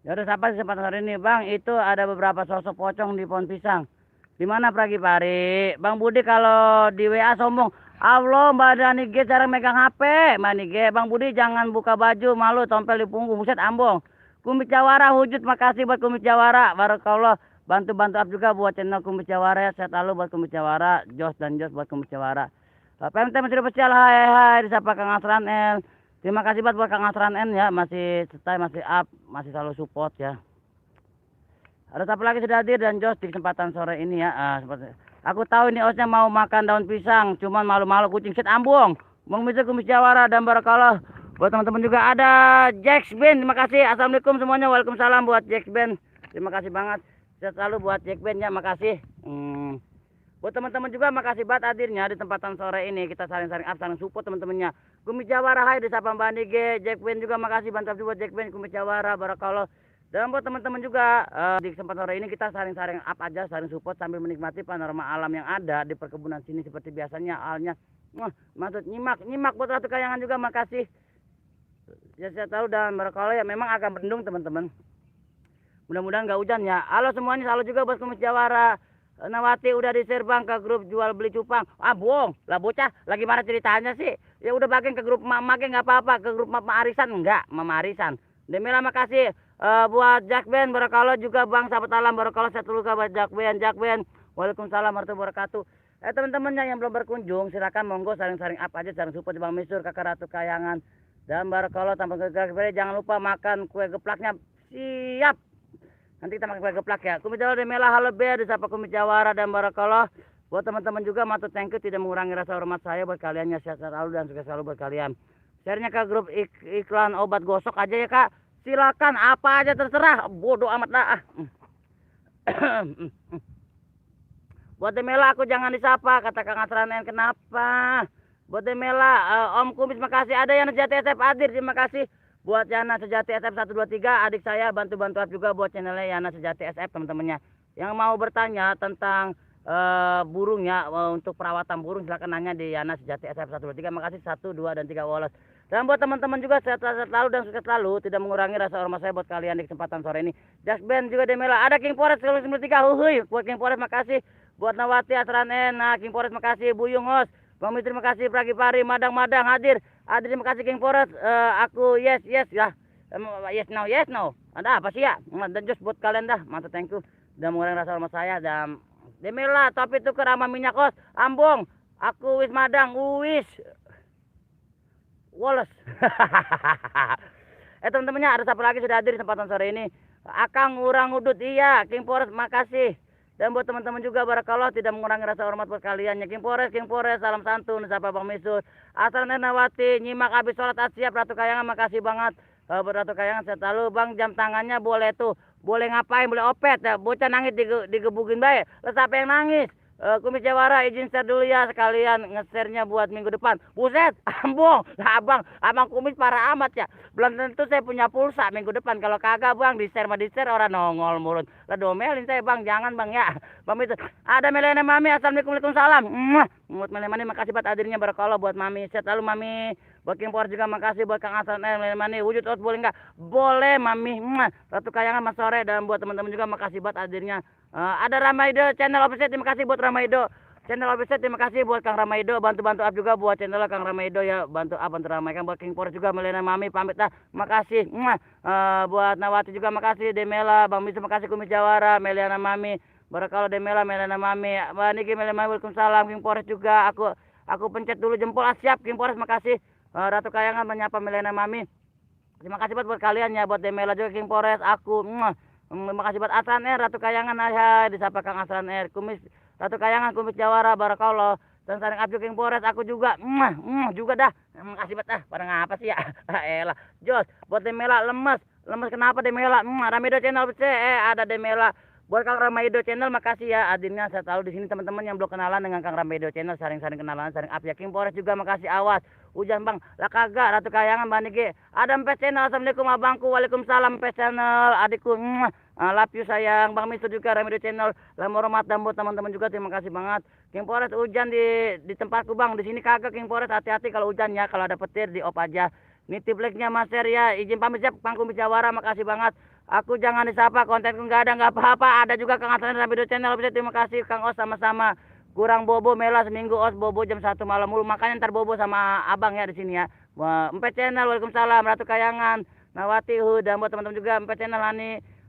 Ya udah siapa kesempatan hari ini Bang itu ada beberapa sosok pocong di pohon pisang. Di mana pagi pari Bang Budi kalau di WA sombong. Allah Mbak Danige cara megang HP Mbak Nige Bang Budi jangan buka baju malu tompel di punggung buset ambong. Kumis Jawara wujud makasih buat Kumis Jawara barakallah bantu-bantu up juga buat channel Kumis Jawara ya sehat lalu buat Kumis Jawara Jos dan Jos buat Kumis Jawara PMT Menteri Spesial hai disapa Kang Asran N terima kasih buat Kang Asran N ya masih stay masih up masih selalu support ya ada apa lagi sudah hadir dan Jos di kesempatan sore ini ya seperti aku tahu ini osnya mau makan daun pisang cuman malu-malu kucing set ambung Bang Misal Kumis Jawara dan barakallah buat teman-teman juga ada Jax Ben terima kasih assalamualaikum semuanya waalaikumsalam buat Jax Ben terima kasih banget sehat selalu buat Jax Ben ya makasih buat teman-teman juga makasih banget hadirnya di tempatan sore ini kita saling-saling up saling support teman-temannya Kumis Jawara hai disapa Mbak Nige Jax Ben juga makasih bantu buat Jax Ben Kumis Jawara barakallah dan buat teman-teman juga di kesempatan sore ini kita saling-saling up aja saling support sambil menikmati panorama alam yang ada di perkebunan sini seperti biasanya alnya maksud nyimak buat Ratu Kayangan juga makasih. Ya saya tahu dan barakallah ya memang akan mendung teman-teman. Mudah-mudahan nggak hujan ya. Halo semuanya, halo juga buat Kumis Jawara. Nawati udah di-share Bang ke grup jual beli cupang. Bohong. Lah bocah, lagi mana ceritanya sih? Ya udah bagian ke grup Mak nggak apa-apa, ke grup Mama Arisan enggak, Mama Arisan. Demela makasih buat Jack Ben barakallah juga Bang sahabat alam barakallah saya dulu buat Jack Ben. Waalaikumsalam warahmatullahi wabarakatuh. Teman-temannya yang belum berkunjung silakan monggo saling-saling up aja saling support Bang Misur Kakak Ratu Kayangan. Dan barakallah tanpa gerak jangan lupa makan kue geplaknya siap nanti kita makan kue geplak ya Kumis Jawara Demela halo Ber disapa Kumis Jawara dan barakallah buat teman-teman juga matur thank you tidak mengurangi rasa hormat saya buat kalian ya sehat selalu dan sukses selalu buat kalian share-nya ke grup iklan obat gosok aja ya Kak silakan apa aja terserah bodoh amat lah buat Demela aku jangan disapa kata Kang Asranen kenapa buat Demela, Om Kumis makasih. Ada Yana Sejati SF hadir, terima kasih. Buat Yana Sejati SF 123, adik saya bantu-bantu juga buat channelnya Yana Sejati SF teman-temannya. Yang mau bertanya tentang burung ya, untuk perawatan burung silakan nanya di Yana Sejati SF 123. Makasih 1, 2, dan 3 wolos. Dan buat teman-teman juga sehat selalu dan sukses selalu. Tidak mengurangi rasa hormat saya buat kalian di kesempatan sore ini. Jack Ben juga Demela. Ada King Forest 93, huhuy. Buat King Forest makasih. Buat Nawati Asran N, King Forest makasih. Buyung Hos. Bang Mis terima kasih, Pragi Pari, Madang hadir. Hadir terima kasih King Forest. Aku yes ya. Yes no. Ada apa sih ya? Dan just buat kalian dah. Mantap, thank you. Udah mengurangi rasa hormat saya dan Demela tapi tuker sama minyak kos. Ambong. Aku wis Madang, wis. Wallace. Teman-temannya ada siapa lagi sudah hadir di kesempatan sore ini? Akang Urang Udut, iya. King Forest makasih. Dan buat teman-teman juga barakallah tidak mengurangi rasa hormat buat kalian. King Forest, salam santun, sapa Bang Misur. Asal Nenawati, nyimak habis sholat asyap, Ratu Kayangan makasih banget. Buat Ratu Kayangan saya tahu Bang, jam tangannya boleh tuh. Boleh ngapain, boleh opet. Bocah nangis digebukin baik. Lah siapa yang nangis? Kumis Jawara izin share dulu ya sekalian nge-share-nya buat minggu depan. Buset, ambong. Lah abang kumis parah amat ya. Belum tentu saya punya pulsa minggu depan. Kalau kagak bang di-share orang nongol mulut. Lah domelin saya bang, jangan bang ya. Bang itu ada Melena Mami, assalamualaikum waalaikumsalam. Buat Melena Mami makasih buat hadirnya barakallah buat Mami. Set lalu Mami. Buat King Power juga makasih buat Kang Hasan Melena Mami. Wujud out boleh enggak? Boleh Mami. Ratu Kayangan Mas Sore dan buat teman-teman juga makasih buat hadirnya. Ada Ramaido channel official, terima kasih buat Ramaido channel official, terima kasih buat Kang Ramaido, bantu up juga buat channel Kang Ramaido ya, bantu up bantu ramaikan buat King Forest juga. Melena Mami pamit dah, makasih. Buat Nawati juga makasih, Demela, Bang Misu makasih, Kumis Jawara, Melena Mami, barakallah Demela, Melena Mami, Mbak Niki, Melena Mami, waalaikumsalam. King Forest juga aku pencet dulu jempol, siap King Forest makasih. Ratu Kayangan menyapa Melena Mami, terima kasih buat kalian ya, buat Demela juga King Forest, aku terima kasih buat Asran Ratu Kayangan, hai disapa Kang Asran Kumis Ratu Kayangan, Kumis Jawara, barakallah. Dan saring abju King Forest, aku juga juga dah. Makasih buat pada ngapa sih ya? Elah, Jos, buat Demela lemes kenapa Demela? Ramaido channel ada Demela. Buat Kang Ramaido channel makasih ya hadirnya. Saya tahu di sini teman-teman yang belum kenalan dengan Kang Ramaido channel saring-saring kenalan, saring up ya. King Forest juga makasih, awas hujan bang. Lah kagak, Ratu Kayangan Mbak Niki. Ada Mpes channel, assalamualaikum abangku, waalaikumsalam Mpes channel, adikku. Love you sayang. Bang Misu juga Ramaido channel. Lamor hormat dan buat teman-teman juga terima kasih banget. King Forest hujan di tempatku bang. Di sini kagak King Forest, hati-hati kalau hujan ya. Kalau ada petir di off aja. Nitip like-nya Mas Ser ya. Izin pamit siap Kang Kumis Jawara, makasih banget. Aku jangan disapa, kontenku nggak ada, nggak apa-apa. Ada juga Kang Hasan Ramaido channel, bisa terima kasih Kang Os sama-sama. Kurang bobo Mela seminggu Os bobo jam 1 malam mulu, makanya ntar bobo sama abang ya di sini ya. Empet channel, waalaikumsalam. Ratu Kayangan, Nawati dan buat teman-teman juga Empet channel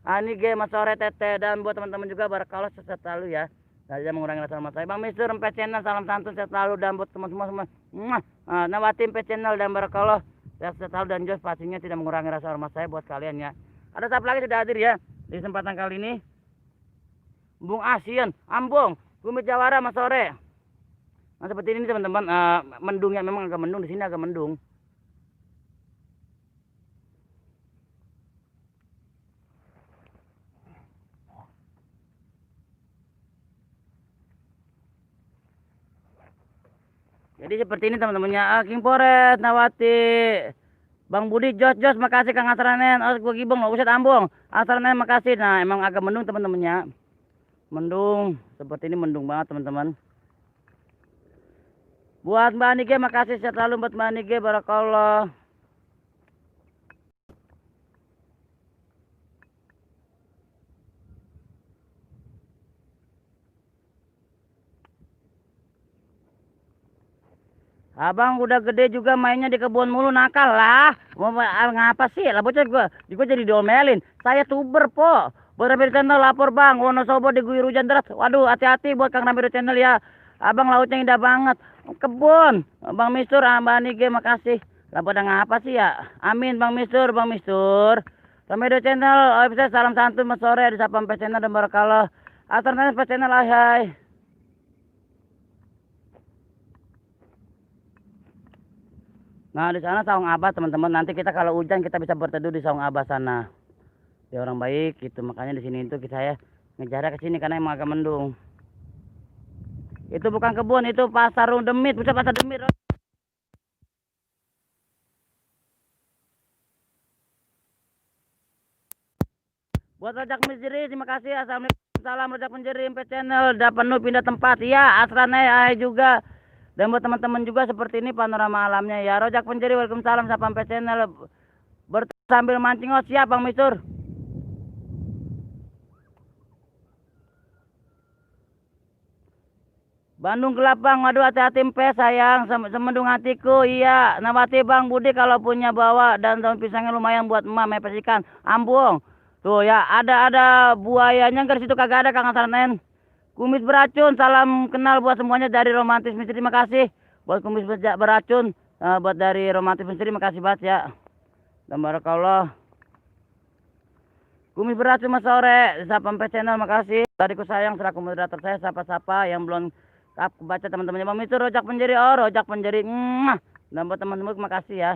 Ani G Mas Sore Tete dan buat teman-teman juga barakallah sehat selalu ya. Saya mengurangi rasa hormat saya. Bang Mister Empet channel, salam santun sehat selalu dan buat teman-teman semua. Nawati Empet channel dan barakallah sehat selalu dan Jos pastinya tidak mengurangi rasa hormat saya buat kalian ya. Ada siapa lagi sudah hadir ya di kesempatan kali ini? Bung Asian, Ambong, Kumis Jawara, Mas Sore. Nah seperti ini teman-teman, mendung ya, memang agak mendung di sini, agak mendung. Jadi seperti ini teman-temannya. King Forest, Nawati, Bang Budi, Jos, makasih Kang Asranen. Gua Gibong, nggak usah Ambong. Asranen makasih. Nah, emang agak mendung teman-temannya. Mendung, seperti ini mendung banget teman-teman. Buat Mbak Nige makasih sehat selalu buat Mbak Nige, barakallah. Abang udah gede juga mainnya di kebun mulu, nakal lah. Ngapa sih? Lah bocah gua jadi diomelin. Saya tuber po. Buat Ramaido channel lapor bang. Wonosobo diguyur hujan deras. Waduh, hati-hati buat Kang Ramaido channel ya. Abang lautnya indah banget. Kebun. Bang Mistur, Mbak Nige makasih. Lah pada ngapa sih ya? Amin Bang Mistur. Ramaido channel, bisa salam santun Mas Sore di Sapam channel dan barakallah. Alternatif channel hai. Nah di sana saung abah teman-teman. Nanti kita kalau hujan kita bisa berteduh di saung abah sana. Dia orang baik gitu. Makanya di sini itu saya ngejar ke sini karena emang agak mendung. Itu bukan kebun, itu pasar Demit, bisa pasar Demit. Buat Rojak Menjeri, terima kasih. Assalamualaikum, salam Rojak Menjeri, MP channel, udah penuh pindah tempat. Iya, Asrane juga. Dan buat teman-teman juga seperti ini panorama alamnya ya. Rojak Penjeri, waalaikumsalam, sapa MP channel. Sambil mancing, oh siap Bang Mistur. Bandung gelap bang, waduh hati-hati empe sayang, semendung hatiku, iya. Nawati bang Budi kalau punya bawa dan daun pisangnya lumayan buat emak mepes ikan, ambung. Tuh ya, ada buayanya nggak di situ kagak ada Kang Sarnen. Kumis beracun, salam kenal buat semuanya dari Romantis Misteri, terima kasih. Buat kumis beracun, buat dari Romantis Misteri, terima kasih banget ya. Dan barakallah. Kumis beracun mas sore, Sapa Empe Channel, makasih. Tadiku sayang selaku moderator saya, sapa-sapa yang belum baca teman-temannya. Bang itu rojak penjeri, rojak penjeri. Dan buat teman-teman makasih ya.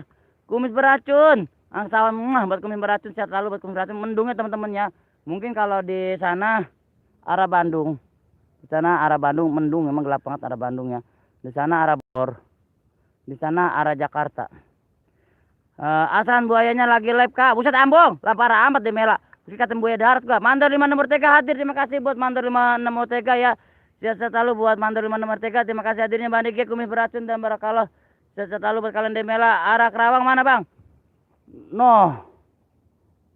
Kumis beracun, salam buat kumis beracun, sehat selalu buat kumis beracun. Mendungnya teman-temannya. Mungkin kalau di sana arah Bandung. Di sana arah Bandung mendung, memang gelap banget arah Bandung ya. Di sana arah Bogor. Di sana arah Jakarta. Asan buayanya lagi live kak. Buset ambung, lah parah amat deh Mela. Kata buaya darat gua. Mandor 5 nomor 3 hadir. Terima kasih buat Mandor 5 nomor 3 ya. Sehat selalu buat Mandor 5 nomor 3. Terima kasih hadirnya Bang Diki, kumis beracun dan barakallah. Sehat selalu buat kalian Demela. Arah Kerawang mana Bang? No.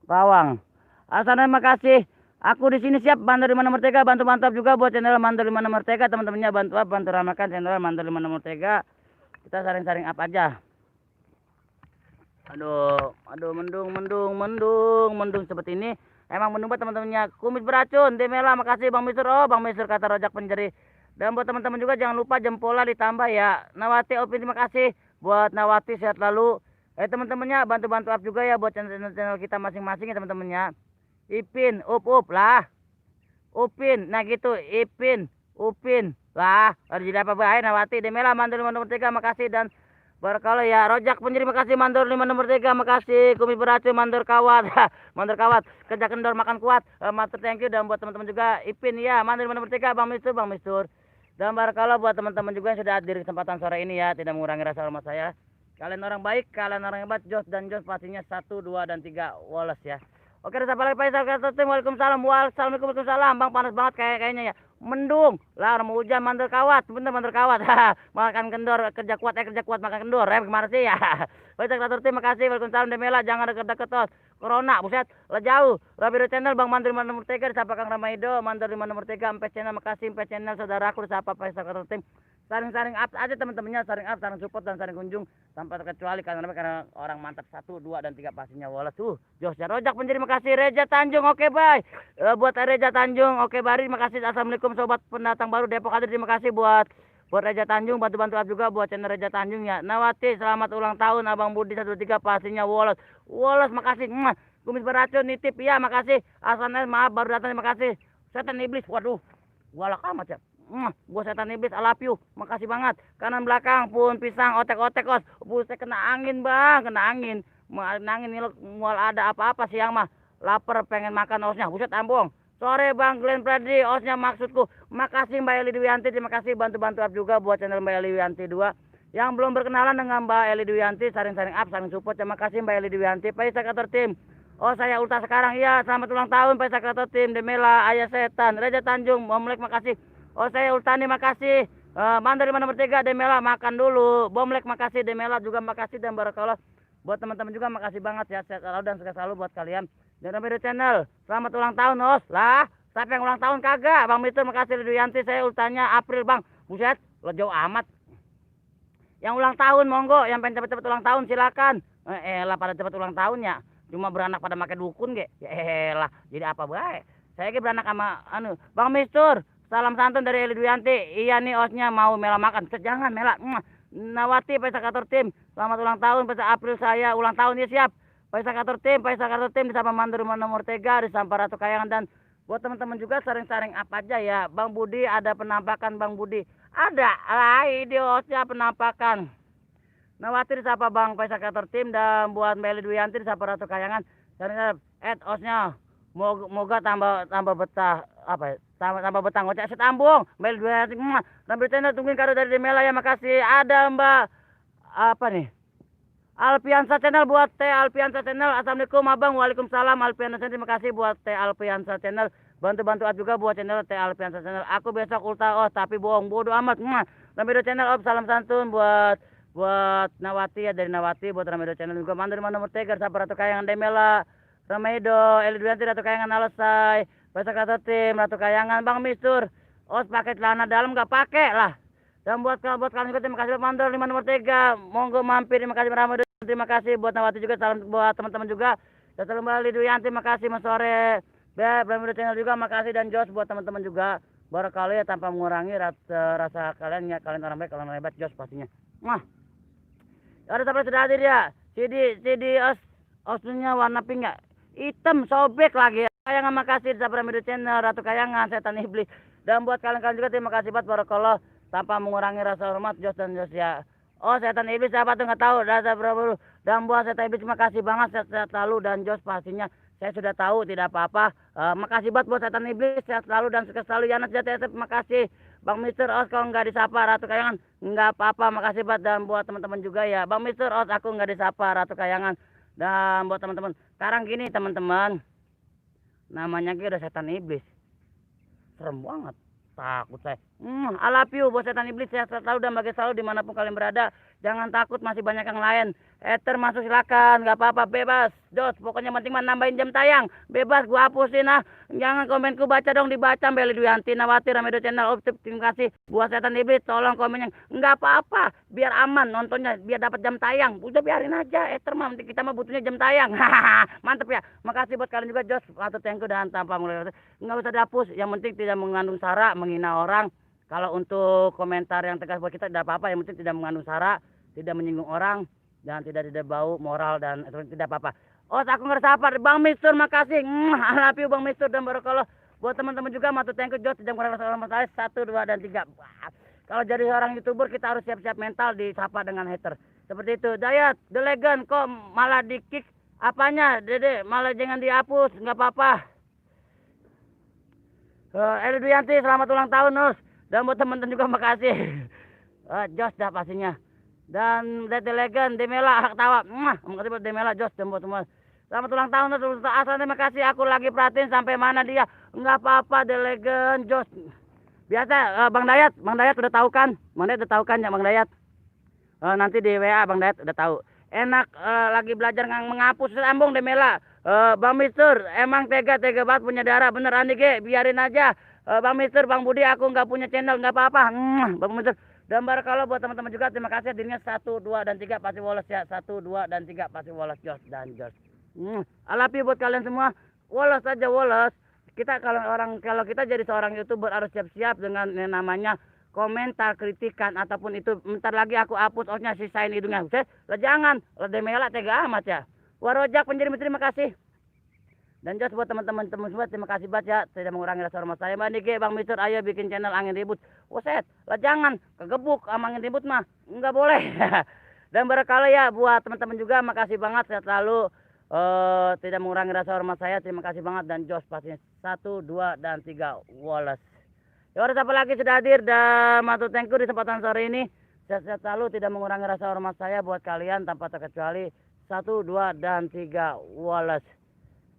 Kerawang. Asan terima kasih. Aku di sini siap Mandor 5 nomor 3. Bantu mantap juga buat channel Mandor 5 nomor 3. Teman-temannya bantu ramakan channel Mandor 5 nomor 3. Kita saring-saring up aja. Aduh, mendung seperti ini. Emang mendung banget teman-temannya. Kumis beracun, Demela, makasih Bang Misur. Bang Misur kata rojak penjeri. Dan buat teman-teman juga jangan lupa jempolnya ditambah ya. Nawati, Opin, terima kasih. Buat Nawati sehat lalu. Teman-temannya bantu up juga ya buat channel kita masing-masing ya teman-temannya. Ipin, up lah. Upin, nah gitu, Ipin, Upin. Lah, harus jadi apa baik Nawati, Demela, Mandor 5 nomor 3, makasih dan barakallah ya. Rojak penjeri makasih. Mandor 5 nomor 3 makasih. Kumis beracun Mandor kawat. Mandor kawat kerja kendor makan kuat. Matur thank you. Dan buat teman-teman juga Ipin ya. Mandor 5 nomor 3 Bang Mistur. Dan barakallah buat teman-teman juga yang sudah hadir di kesempatan sore ini ya. Tidak mengurangi rasa hormat saya. Kalian orang baik, kalian orang hebat. Jos dan Jos pastinya 1, 2 dan 3 Wallace ya. Oke, sapa lagi Pak Isal. Waalaikumsalam. Waalaikumsalam. Bang panas banget kayaknya ya. Mendung lah mau hujan. Mandor kawat sebentar, Mandor kawat. Makan kendor kerja kuat makan kendor gimana sih ya. Baik Klatur Tim makasih. Waalaikumsalam Demela, jangan deket-deket tos corona buset lah jauh. Rabido Channel Bang Mandor 5 nomor 3 disapa Kang Ramaido. Mandor 5 nomor 3 Empe Channel makasih. Empe Channel saudaraku disapa Pak Klatur Tim. Saring up aja teman-temannya, saring up, saring support dan saring kunjung tanpa terkecuali karena orang mantap 1, 2 dan 3 pastinya Wallace. Josnya rojak penjeri makasih. Reja Tanjung oke bye. Buat Reja Tanjung oke Bari makasih. Assalamualaikum sobat pendatang baru Depok hadir, terima kasih buat Reja Tanjung, bantu up juga buat channel Reja Tanjung ya. Nawati selamat ulang tahun Abang Budi 123 pastinya Wallace makasih. Kumis beracun nitip ya makasih. Asalnya maaf baru datang terima kasih. Setan iblis waduh galak amat ya. Gua setan iblis I love you. Makasih banget. Kanan belakang pun pisang otek-otek os. Buset kena angin bang, kena angin. Angin ini mual ada apa-apa siang mah. Lapar pengen makan osnya. Buset ambong. Sore Bang Glenn Freddy osnya maksudku. Makasih Mbak Eli Dwianti. Terima kasih bantu up juga buat channel Mbak Eli Dwianti 2. Yang belum berkenalan dengan Mbak Eli Dwianti saring up, saring support. Terima kasih Mbak Eli Dwianti. Pak Isakator Tim. Saya ulta sekarang ya. Selamat ulang tahun Pak Isakator Tim. Demela Ayah Setan. Reja Tanjung. Momlek makasih. Saya Ultani makasih. Mandor 5 nomor 3 Demela makan dulu. Bomlek makasih. Demela juga makasih dan barakallah. Buat teman-teman juga makasih banget ya. Sehat selalu dan sukses selalu buat kalian. Dan Rabido Channel. Selamat ulang tahun Os. Lah, siapa yang ulang tahun kagak? Bang Mister makasih Duyanti. Saya Ultanya April Bang. Buset, lo jauh amat. Yang ulang tahun monggo, yang pengen cepet-cepet ulang tahun silakan. Lah pada cepet ulang tahunnya. Cuma beranak pada pakai dukun ge. Ya lah, jadi apa baik. Saya ge beranak sama Bang Mister. Salam santun dari Eli Dwianti. Iya nih osnya mau Mela makan. Jangan Mela. Nawati Pak Isakator Tim. Selamat ulang tahun Pak April saya ulang tahun ya siap. Pak Isakator Tim disapa Mandor nomor 3 disapa Ratu Kayangan dan buat teman-teman juga saring apa aja ya. Bang Budi ada penampakan Bang Budi. Ada lah ide osnya penampakan. Nawati disapa Bang Pak Isakator Tim dan buat Meli Dwianti disapa Ratu Kayangan. Saring osnya moga tambah betah apa ya? Tambah betang ngocek setambung. Mel 2 Rabido Channel tungguin kado dari Demela ya makasih. Ada Mbak apa nih? Alpiansa Channel buat Teh Alpiansa Channel. Assalamualaikum Abang. Waalaikumsalam Alpiansa Channel. Terima kasih buat Teh Alpiansa Channel. Bantu juga buat channel Teh Alpiansa Channel. Aku besok ulta tapi bohong amat. Rabido Channel salam santun buat Nawati ya dari Nawati buat Rabido Channel juga. Mandor nomor 3 Sapa Ratu Kayangan Demela. Ramaido, Eli Dwianti, Ratu Kayangan Alesai. Pak Isakator Tim, Ratu Kayangan, Bang Mistur. Pakai celana dalam nggak pakai lah. Dan buat kalian juga terima kasih buat mandor 5 nomor 3. Monggo mampir, terima kasih Ramadan. Terima kasih buat Nawati juga, salam buat teman-teman juga. Dan salam kembali Duyanti, terima kasih Mas Sore. Beb, Ramadan channel juga makasih, dan Jos buat teman-teman juga. Barangkali ya tanpa mengurangi rasa kalian ya, kalian orang baik, kalian orang hebat, Jos pastinya. Wah. Ada sampai sudah hadir ya. CD osnya warna pink ya. Hitam sobek lagi ya. Kayangan makasih Sabra Media Channel, Ratu Kayangan, Setan Iblis. Dan buat kalian juga terima kasih buat barakallah, tanpa mengurangi rasa hormat Jos dan Jos ya. Oh, Setan Iblis siapa tuh nggak tahu. Dan buat Setan Iblis terima kasih banget, sehat selalu, dan Jos pastinya saya sudah tahu tidak apa-apa. Makasih buat Setan Iblis, sehat selalu dan sukses selalu. Yana Jati, makasih. Bang Mister Os kalau nggak disapa Ratu Kayangan nggak apa-apa, makasih buat. Dan buat teman-teman juga ya, Bang Mister Os aku nggak disapa Ratu Kayangan. Dan buat teman-teman sekarang gini teman-teman, namanya udah Setan Iblis, serem banget, takut saya. I love you buat Setan Iblis, sehat selalu dan bahagia selalu dimanapun kalian berada. Jangan takut, masih banyak yang lain. Ether masuk silakan, nggak apa-apa, bebas. Jos, pokoknya penting mah nambahin jam tayang, bebas gua hapusin ah. Jangan komenku baca dong, dibaca. Beli Duyanti, Nawati, Ramedo Channel, Optip, terima kasih. Buat Setan Iblis, tolong komennya. Nggak apa-apa, biar aman nontonnya, biar dapat jam tayang. Udah biarin aja, Ether mah, kita mah butuhnya jam tayang. Mantep ya. Makasih buat kalian juga Jos, atau tengku dan tanpa mulai. Nggak usah dihapus, yang penting tidak mengandung sara, menghina orang. Kalau untuk komentar yang tegas buat kita tidak apa-apa, yang penting tidak mengandung sara, tidak menyinggung orang, dan tidak bau moral, dan tidak apa-apa. Oh, aku ngerasa apa, Bang Mister, makasih. I love you Bang Mister, dan barakallah. Buat teman-teman juga, matu tengku Jos, tidak kurang rasa hormat saya, 1, 2, dan 3. Kalau jadi seorang YouTuber, kita harus siap-siap mental disapa dengan hater. Seperti itu. Dayat, The Legend, kok malah di-kick apanya, Dede, malah jangan dihapus, nggak apa-apa. Eli Duyanti, selamat ulang tahun, Nus. Dan buat teman-teman juga makasih. Jos dah pastinya. Dan The Legend, Demela, hak tawa. Makasih buat Demela, Jos, dan buat semua. Selamat ulang tahun, Nus. Asal terima kasih, aku lagi perhatiin sampai mana dia. Nggak apa-apa, The Legend, Jos. Biasa, Bang Dayat udah tahu kan? Bang Dayat udah tahu kan ya, Bang Dayat? Nanti di WA Bang Dayat udah tahu. Enak, lagi belajar menghapus sambung Demela. Bang Mister, emang tega banget punya darah, bener Andi G, biarin aja. Bang Mister, Bang Budi, aku nggak punya channel, nggak apa-apa. Bang Mister. Dan barakallah buat teman-teman juga, terima kasih hadirnya 1, 2, dan 3 pasti woles ya. 1, 2, dan 3 pasti woles Jos dan Jos. Alapi buat kalian semua, woles aja woles. Kita kalau kita jadi seorang YouTuber harus siap-siap dengan yang namanya komentar, kritikan, ataupun itu. Bentar lagi aku hapus osnya, sisain hidungnya. Lah jangan, lah Demela tega amat ya. Warojak penjadi terima kasih. Dan Jos buat teman-teman semua, terima kasih banget ya. Tidak mengurangi rasa hormat saya. Mbak Nike, Bang Mister, ayo bikin channel Angin Ribut. Set, lah jangan, kegebuk sama Angin Ribut mah. Nggak boleh. Dan barangkali ya buat teman-teman juga, makasih banget. Saya selalu tidak mengurangi rasa hormat saya. Terima kasih banget. Dan Jos pastinya 1, 2, dan 3. Wallace. Ya udah, siapa lagi sudah hadir dan matu tengku di kesempatan sore ini. Saya selalu tidak mengurangi rasa hormat saya buat kalian tanpa terkecuali. 1, 2, dan 3. Wallace.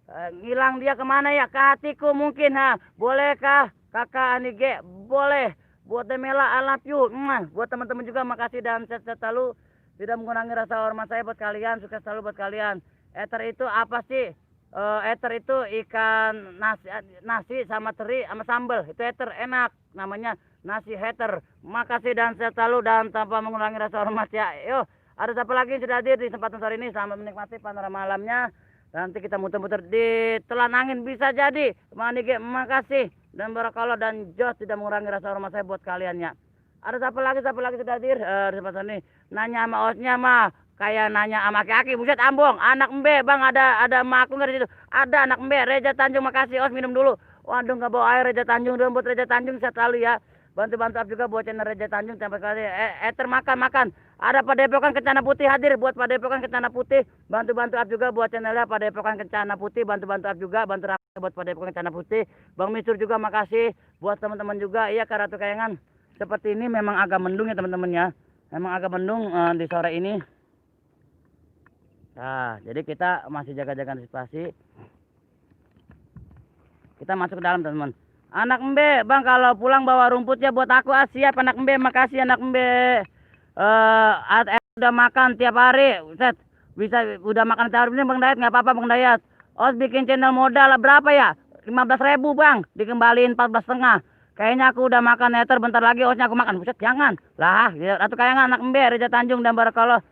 Ngilang dia kemana ya? Ke hatiku mungkin ha. Bolehkah kakak Ani G? Boleh. Buat Demela, I love you. Buat teman-teman juga makasih, dan saya selalu tidak mengurangi rasa hormat saya buat kalian. Sukses selalu buat kalian. Ether itu apa sih? Ether itu ikan nasi sama teri sama sambal. Itu ether, enak namanya, nasi hater. Makasih dan saya selalu dan tanpa mengurangi rasa hormat ya. Yuk, ada siapa lagi yang sudah hadir di kesempatan sore ini? Selamat menikmati panorama malamnya. Nanti kita muter-muter di telan angin bisa jadi. Manige, makasih. Dan barakallah, dan Jos tidak mengurangi rasa hormat saya buat kalian ya. Ada siapa lagi sudah hadir di kesempatan ini? Nanya sama osnya mah kayak nanya sama aki-aki. Buset ambong, anak embe Bang, ada emak aku nggak di situ? Ada anak embe, Reja Tanjung, makasih os, minum dulu. Waduh, nggak bawa air Reja Tanjung. Dan buat Reja Tanjung saya selalu ya. Bantu-bantu up juga buat channel Reja Tanjung sampai kali. Ether makan. Ada Padepokan Kencana Putih hadir, buat Padepokan Kencana Putih. Bantu-bantu up juga buat channelnya Padepokan Kencana Putih. Bantu-bantu up juga, bantu buat Padepokan Kencana Putih. Bang Misur juga makasih. Buat teman-teman juga, iya Kak Ratu Kayangan. Seperti ini memang agak mendung ya teman-teman ya. Memang agak mendung di sore ini. Nah, jadi kita masih jaga-jaga antisipasi. Kita masuk ke dalam teman-teman. Anak embe, Bang, kalau pulang bawa rumputnya buat aku. Siap anak embe, makasih anak embe. Udah makan tiap hari. Set, bisa udah makan tiap hari ini Bang Dayat, nggak apa-apa Bang Dayat. Os bikin channel modal berapa ya? 15.000 Bang, dikembaliin 14,5. Kayaknya aku udah makan neter, bentar lagi osnya aku makan. Buset, jangan. Lah, Ratu Kayangan, anak ember, Reja Tanjung dan Barakallah.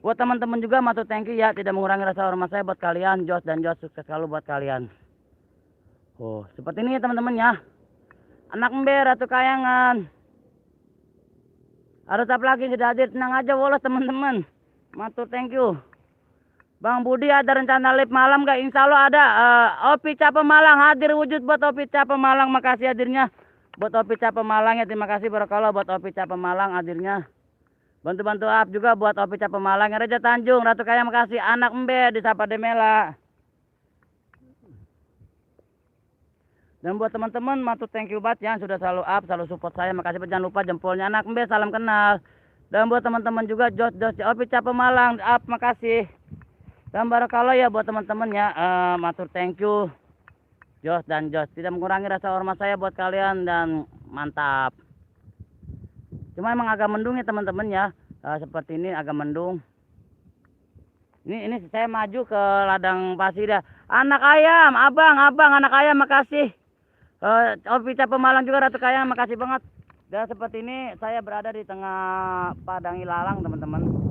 Buat teman-teman juga matur thank you ya, tidak mengurangi rasa hormat saya buat kalian. Jos dan Jos, sukses selalu buat kalian. Oh, seperti ini ya teman-teman ya. Anak ember, Ratu Kayangan. Ada apa lagi sudah hadir, tenang aja wolos teman-teman. Matur thank you. Bang Budi ada rencana live malam gak? Insya Allah ada. Opi Capa Malang hadir wujud buat Opi Capa Malang, makasih hadirnya. Buat Opi Capa Malang ya, terima kasih Barakallah buat Opi Capa Malang hadirnya. Bantu-bantu up juga buat Opi Capa Malang. Reja Tanjung, Ratu Kaya makasih. Anak ember di Sapa Demela. Dan buat teman-teman matur thank you banget yang sudah selalu up, selalu support saya. Makasih, jangan lupa jempolnya. Anak ember salam kenal. Dan buat teman-teman juga Jos Opi Capa Malang up, makasih. Dan Barakallah ya buat teman-teman ya, matur thank you. Jos dan Jos, tidak mengurangi rasa hormat saya buat kalian dan mantap. Cuma emang agak mendung ya teman-teman ya, seperti ini agak mendung. Ini saya maju ke ladang pasir ya. Anak ayam, abang anak ayam makasih. Opi Capa Malang juga Ratu Kayang makasih banget. Dan seperti ini saya berada di tengah padang ilalang teman-teman.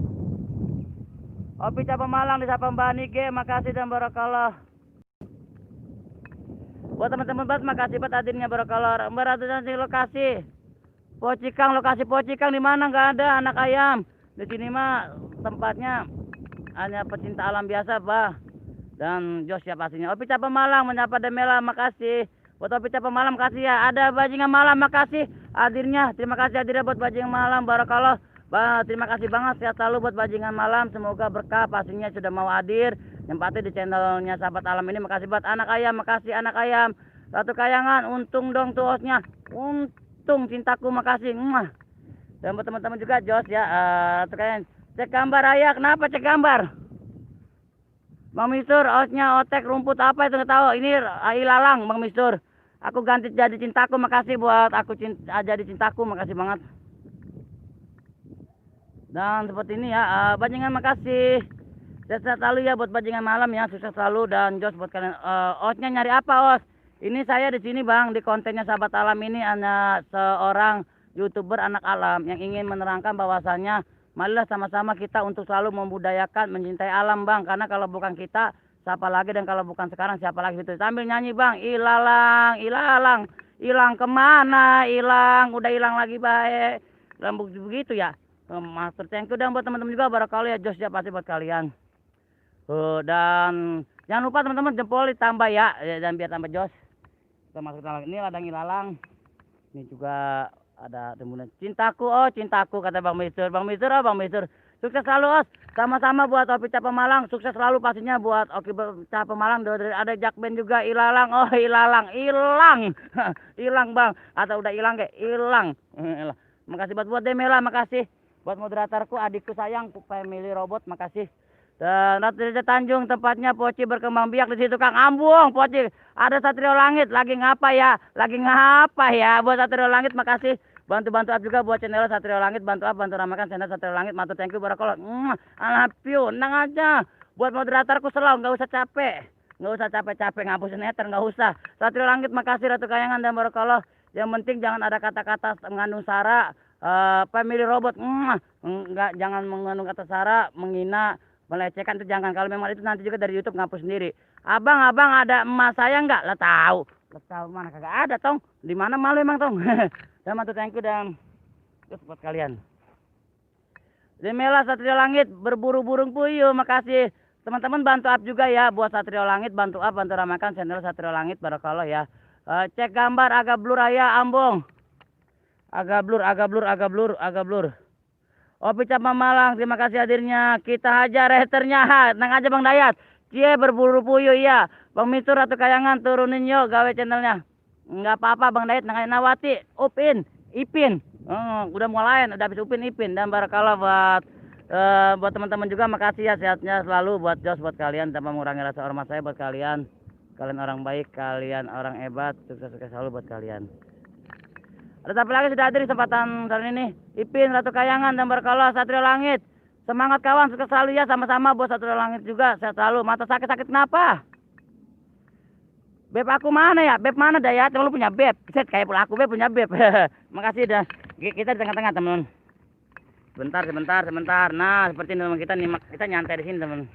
Opi Capa Malang di Sapa Mbak Nige makasih dan Barakallah. Buat teman-teman banget makasih banget hadirnya Barakallah. Mbak Ratu Cantik lokasi Pocikang, lokasi Pocikang di mana nggak ada anak ayam. Di sini mah tempatnya hanya pecinta alam biasa, bah. Dan Jos ya pastinya. Opi Capa Malang menyapa Demela makasih. Buat Opi Capa Malang makasih ya. Ada bajingan malam makasih hadirnya. Terima kasih hadirnya buat bajingan malam Barakallah. Bah, terima kasih banget sehat selalu buat bajingan malam. Semoga berkah pastinya sudah mau hadir. Yang pasti di channelnya Sahabat Alam ini makasih buat anak ayam, makasih anak ayam. Ratu Kayangan, untung dong tuh hostnya. Untung cintaku makasih. Dan buat teman-teman juga Jos ya, Ratu Kayangan. Cek gambar ayah, kenapa cek gambar? Bang Mistur, hostnya otek rumput apa itu nggak tahu. Ini ilalang Bang Mistur. Aku ganti jadi cintaku, makasih buat aku jadi cintaku, makasih banget. Dan seperti ini ya, bajingan makasih. Sehat selalu ya buat bajingan malam ya, sukses selalu. Dan Jos buat kalian. Osnya nyari apa Os? Ini saya di sini Bang, di kontennya Sahabat Alam ini hanya seorang YouTuber anak alam yang ingin menerangkan bahwasannya marilah sama-sama kita untuk selalu membudayakan, mencintai alam Bang. Karena kalau bukan kita, siapa lagi, dan kalau bukan sekarang siapa lagi gitu. Sambil nyanyi Bang, ilalang, ilalang, hilang kemana, hilang, udah hilang lagi baik. Rambut begitu ya. Master thank you dan buat teman-teman juga Barakallah ya, Jos ya pasti buat kalian. Dan jangan lupa teman-teman jempol ditambah ya, dan biar tambah Jos. Kita masuk lagi. Ini ladang ilalang. Ini juga ada temuan cintaku, oh cintaku kata Bang Mistur. Bang Mistur, oh Bang Mistur. Sukses selalu Os. Sama-sama buat Opi Capa Malang. Sukses selalu pastinya buat Opi Capa Malang. Ada Jakben juga ilalang. Oh ilalang, hilang. Hilang Bang. Atau udah hilang kayak hilang. Makasih buat Demela, makasih. Buat moderatorku, adikku sayang, family robot, makasih. Dan Ratu Tanjung tempatnya Poci berkembang biak di situ Kang Ambung. Poci ada Satrio Langit lagi ngapa ya? Lagi ngapa ya? Buat Satrio Langit makasih. Bantu-bantu up juga buat channel Satrio Langit, bantu up, bantu ramakan channel Satrio Langit. Matur thank you Barakallah. I love you. Tenang aja. Buat moderatorku selalu nggak usah capek. Nggak usah capek-capek ngapusin netter, nggak usah. Satrio Langit makasih Ratu Kayangan dan Barakallah. Yang penting jangan ada kata-kata mengandung sara. Family robot enggak, jangan mengandung kata sara, menghina, melecehkan itu jangan. Kalau memang itu nanti juga dari YouTube ngapus sendiri. Abang ada emas saya enggak? Lah tahu mana kagak ada tong. Di mana malu emang tong. Dan matur thank you dan terus buat kalian. Demela Satrio Langit berburu burung puyuh, makasih. Teman-teman bantu up juga ya buat Satrio Langit, bantu up, bantu ramakan channel Satrio Langit Barakallah ya. Cek gambar agak blur ya Ambung. Agak blur. Opi Capa Malang, terima kasih hadirnya. Kita hajar reheternya. Tenang aja Bang Dayat. Cie berburu puyuh ya. Bang Mistur Ratu Kayangan turunin yuk gawe channelnya. Enggak apa-apa Bang Dayat, nangani Nawati, Upin, Ipin. Udah mulai, udah habis Upin Ipin. Dan Barakallah buat teman-teman juga makasih ya, sehatnya selalu buat Jos, buat kalian tanpa mengurangi rasa hormat saya buat kalian. Kalian orang baik, kalian orang hebat, sukses selalu buat kalian. Ada apa lagi sudah hadir di kesempatan kali ini? Ipin, Ratu Kayangan dan Barakallah, Satrio Langit. Semangat kawan, sukses selalu ya, sama-sama buat Satrio Langit juga. Sehat selalu. Mata sakit-sakit kenapa? Beb aku mana ya? Beb mana dah ya? Temen lu punya beb. Set kayak pula aku beb punya beb. Makasih dah. Kita di tengah-tengah teman. Sebentar. Nah, seperti ini teman kita nih, kita nyantai di sini teman.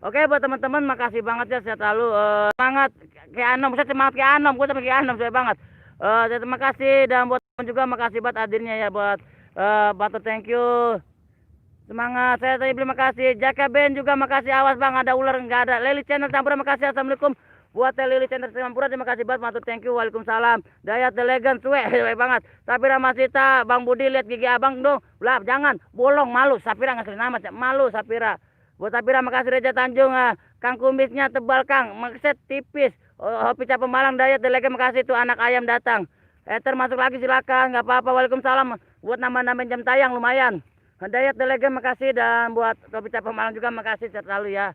Oke buat teman-teman, makasih banget ya, sehat selalu. Semangat kayak Anom, saya semangat kayak Anom, gue sama kayak Anom, saya banget. Terima kasih, dan buat teman juga makasih buat hadirnya ya, buat Batu, thank you. Semangat, saya tadi terima kasih. Jaka Ben juga makasih, awas bang ada ular nggak ada. Lili channel Campura makasih, assalamualaikum. Buat Lili channel Campura terima kasih banget, Batu, thank you, waalaikumsalam. Dayat The Legend, suwe banget. Sapira Masita, Bang Budi lihat gigi abang dong. Lah jangan, bolong, malu. Sapira ngasih nama, malu Sapira. Buat Sapira makasih. Reja Tanjung, Kang kumisnya tebal Kang, makset tipis. Hopi Cap Pemalang, Dayat The Legend makasih tuh anak ayam datang. Ether masuk lagi silakan, nggak apa-apa, waalaikumsalam. Buat nambah-nambahin jam tayang lumayan. Dayat The Legend makasih, dan buat Hopi Cap Pemalang juga makasih, sehat selalu ya.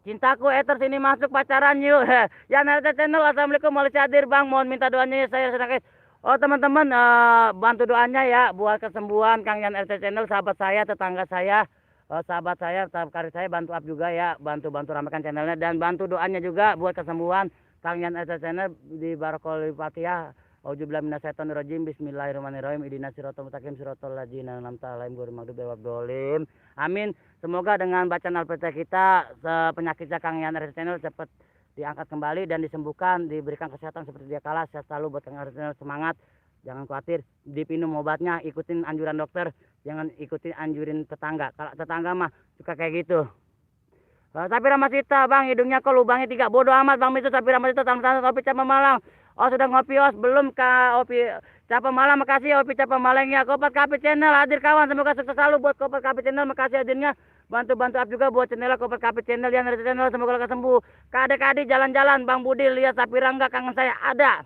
Cintaku Ether sini masuk pacaran yuk. Ya Narita Channel, assalamualaikum, mau hadir bang, mohon minta doanya ya, saya sedang. Oh teman-teman, bantu doanya ya buat kesembuhan Kang Yan RT Channel, sahabat saya, tetangga saya, sahabat saya, sahabat karib saya, bantu up juga ya, bantu ramaikan channelnya, dan bantu doanya juga buat kesembuhan Kang Yan RT Channel di Barakol Fatihah. Auzubillahi minasyaitonirrajim, bismillahirrahmanirrahim, ihdinas siratal mustaqim, siratal ladzina an'amta 'alaihim ghairil maghdubi 'alaihim. Amin. Semoga dengan bacaan Al-Fatihah kita, penyakitnya Kang Yan RT Channel cepat diangkat kembali dan disembuhkan, diberikan kesehatan seperti dia kala. Sehat selalu buat Kang RT Channel, semangat, jangan khawatir, dipinum obatnya, ikutin anjuran dokter, jangan ikutin anjurin tetangga. Kalau tetangga mah suka kayak gitu. Sapira Masita, bang hidungnya kok lubangnya 3, bodoh amat bang itu. Sapira Masita, sama-sama Hopi Cap Pemalang. Oh sudah ngopi os belum Kak Hopi Cap Pemalang, makasih Hopi Cap Pemalang ya. Kopat KP Channel hadir kawan, semoga sukses selalu buat Kopat KP Channel, makasih hadirnya. Bantu up juga buat channel Kopat KP Channel yang dari channel, semoga lekas sembuh. Kade-kade jalan-jalan, Bang Budi lihat Sapira enggak, kangen saya, ada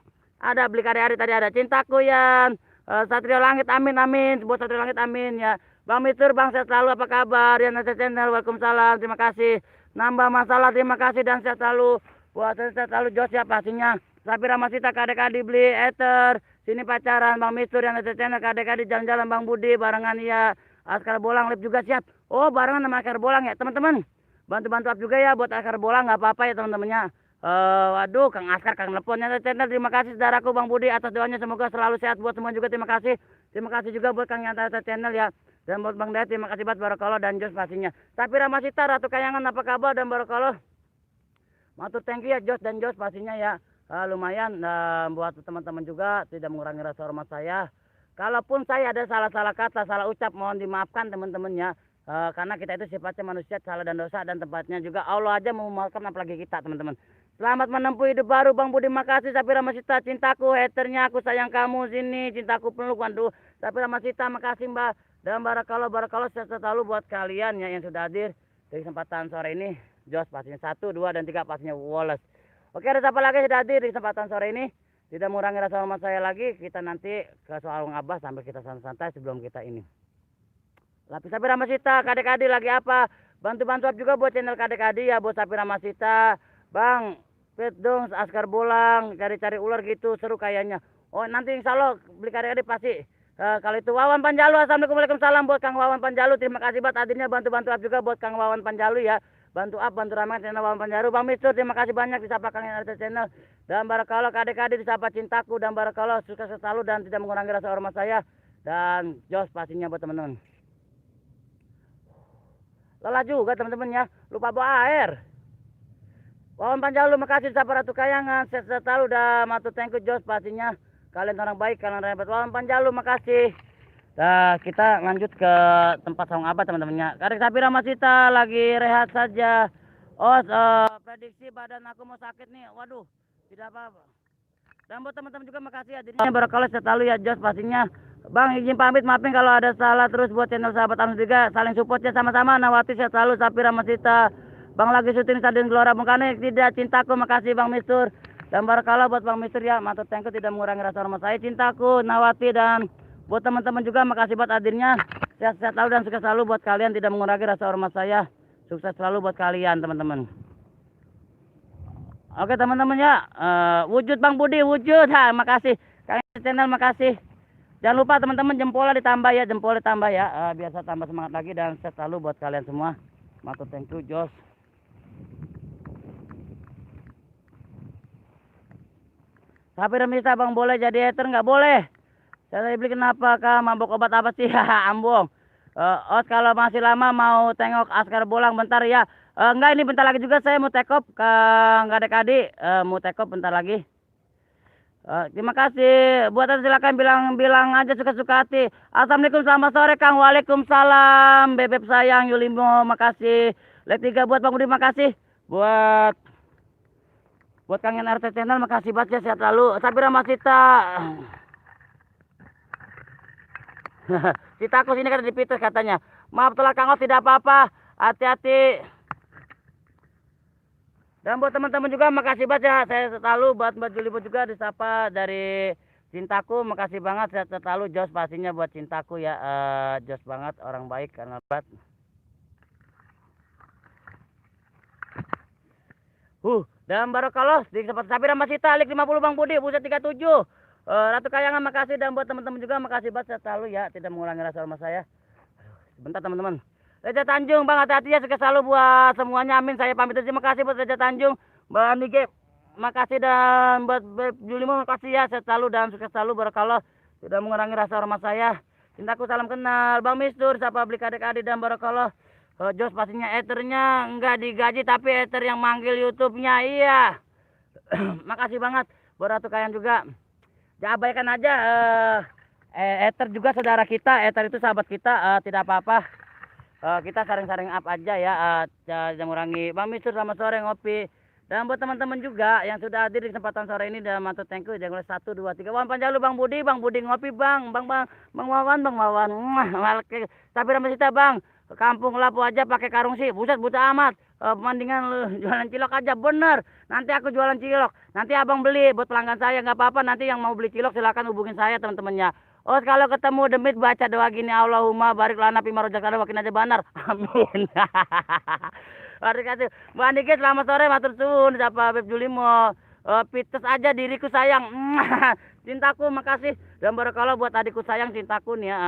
beli kade-kade tadi ada. Cintaku yang Satrio Langit, amin buat Satrio Langit, amin ya. Bang Mitur, bang sehat selalu, apa kabar ya RT Channel, waalaikumsalam, terima kasih. Nambah masalah, terima kasih, dan sehat selalu buat sehat selalu. Jos ya pastinya. Sapira Masita, kade-kade beli Ether, sini pacaran, Bang Mistur yang RT Channel, kade-kade jalan-jalan, Bang Budi barengan ya. Askar Bolang live juga siap. Oh barengan sama Askar Bolang ya teman-teman. Bantu up juga ya buat Askar Bolang, nggak apa-apa ya teman-temannya. Waduh Kang Askar, Kang teleponnya RT Channel, terima kasih saudaraku Bang Budi atas doanya, semoga selalu sehat buat semua juga, terima kasih. Terima kasih juga buat Kang Yan RT Channel ya. Dan buat Bang Dayat, terima kasih buat Barakallah dan Jos pastinya. Sapira Masita, Ratu Kayangan, apa kabar dan Barakallah. Matur thank you ya Jos dan Jos pastinya ya. Lumayan buat teman-teman juga, tidak mengurangi rasa hormat saya. Kalaupun saya ada salah-salah kata, salah ucap, mohon dimaafkan teman-temannya. Karena kita itu sifatnya manusia, salah dan dosa, dan tempatnya juga Allah aja mau memaafkan, apalagi kita teman-teman. Selamat menempuh hidup baru Bang Budi, makasih. Sapira Masita, cintaku, haternya aku sayang kamu, sini cintaku peluk, waduh. Sapira Masita, makasih Mbak. Dan Barakallah sehat selalu buat kalian ya yang sudah hadir di kesempatan sore ini. Jos pastinya 1, 2, dan 3 pastinya Wallace. Oke, ada siapa lagi sudah hadir di kesempatan sore ini? Tidak mengurangi rasa hormat saya lagi. Kita nanti ke soal Abah sampai kita santai-santai sebelum kita ini. Lapis Sapira Masita, kade-kade lagi apa? Bantu up juga buat channel kade-kade ya buat Sapira Masita. Bang, pet dong Askar Bolang, cari-cari ular gitu, seru kayaknya. Oh nanti insya Allah beli kade-kade pasti. Kalau itu Wawan Panjalu, assalamualaikum, waalaikumsalam buat Kang Wawan Panjalu. Terima kasih buat hadirnya, bantu up juga buat Kang Wawan Panjalu ya. Bantu up, bantu ramai channel Wawan Panjalu. Bang Mistur, terima kasih banyak disapa Kang RT Channel. Dan Barakallah kade-kade disapa cintaku, dan Barakallah sukses selalu dan tidak mengurangi rasa hormat saya. Dan Jos pastinya buat teman-teman. Lelah juga teman-teman ya, lupa bawa air. Wawan Panjalu, makasih disapa Ratu Kayangan, sehat selalu, dan matur thank you Jos pastinya. Kalian orang baik, kalian orang hebat. Wawan Panjalu, makasih. Nah, kita lanjut ke tempat saung abah teman-temannya. Kadek Sapira Masita lagi rehat saja. Oh, prediksi badan aku mau sakit nih. Waduh, tidak apa-apa. Dan buat teman-teman juga makasih hadirnya. Barakallah selalu ya Jos pastinya. Bang izin pamit, maafin kalau ada salah, terus buat channel sahabat Anus juga saling support ya sama-sama. Nawati sehat selalu, Sapira Masita. Bang lagi syuting Stadion Gelora Bung Karno, tidak cintaku, makasih Bang Mistur. Dan Barakallah buat Bang Mistur ya, matur thank you, tidak mengurangi rasa hormat saya, cintaku, Nawati. Dan buat teman-teman juga makasih buat hadirnya. Sehat-sehat selalu dan sukses selalu buat kalian, tidak mengurangi rasa hormat saya. Sukses selalu buat kalian teman-teman. Oke teman-teman ya, wujud Bang Budi, wujud. Makasih Kang channel, makasih. Jangan lupa teman-teman jempolnya ditambah ya, biar saya tambah semangat lagi, dan sehat selalu buat kalian semua. Matur thank you Jos. Tapi Remista bang boleh jadi hater nggak boleh. Saya beli kenapa kah mabok obat apa sih? Ambung. Os kalau masih lama mau tengok Askar Bolang bentar ya. Enggak ini bentar lagi juga saya mau take off ke nggak ada kadi. Mau take off bentar lagi. Terima kasih. Buat silakan bilang aja suka-suka hati. Assalamualaikum selamat sore Kang. Waalaikumsalam. Bebek sayang Yulimo makasih. Leg 3 buat Bang Budi makasih. Buat Kangen RT Channel makasih banget ya sehat lalu. Sabira Masita. Citaku sini kan dipitus katanya. Maaf telah Kang Os tidak apa-apa. Hati-hati. Dan buat teman-teman juga makasih banget ya. Saya selalu buat Mbak Julibo juga disapa dari Cintaku. Makasih banget saya selalu Jos pastinya buat Cintaku ya. Jos banget orang baik karena buat. Dan Barokalos di kesempatan Sabira masih talik 50 Bang Budi buset 37. Ratu Kayangan makasih dan buat teman-teman juga makasih banget saya selalu ya tidak mengulangi rasa hormat saya. Sebentar teman-teman. Reja Tanjung Bang hati-hati ya sukses selalu buat semuanya amin saya pamit terima kasih buat Reja Tanjung Mbak Nige makasih dan buat Julimo makasih ya saya selalu dan sukses selalu Barokallah tidak mengurangi rasa hormat saya Cintaku salam kenal Bang Mistur siapa beli adik-adik dan Barokallah Jos pastinya ethernya enggak digaji tapi ether yang manggil YouTube-nya iya makasih banget buat Ratu Kayan juga diabaikan aja ether juga saudara kita ether itu sahabat kita tidak apa-apa kita saring-saring up aja ya jangan mengurangi Bang Mistur selamat sore ngopi dan buat teman-teman juga yang sudah hadir di kesempatan sore ini dalam mantu thank you jangan lupa 1 2 3 Wan Panjalu Bang Budi ngopi Bang Wawan Sabira Masita Bang kampung Lapu aja pakai karung sih buset buta amat mendingan lu jualan cilok aja bener nanti aku jualan cilok nanti abang beli buat pelanggan saya nggak apa-apa nanti yang mau beli cilok silakan hubungin saya teman-temannya Oh kalau ketemu demit baca doa gini Allahumma barik lana pima rojakana wakin aja banar amin terima kasih Mbak Andike selamat sore matur suwun siapa Beb Julimo pites aja diriku sayang cintaku makasih dan barokallah buat adikku sayang cintaku nih ya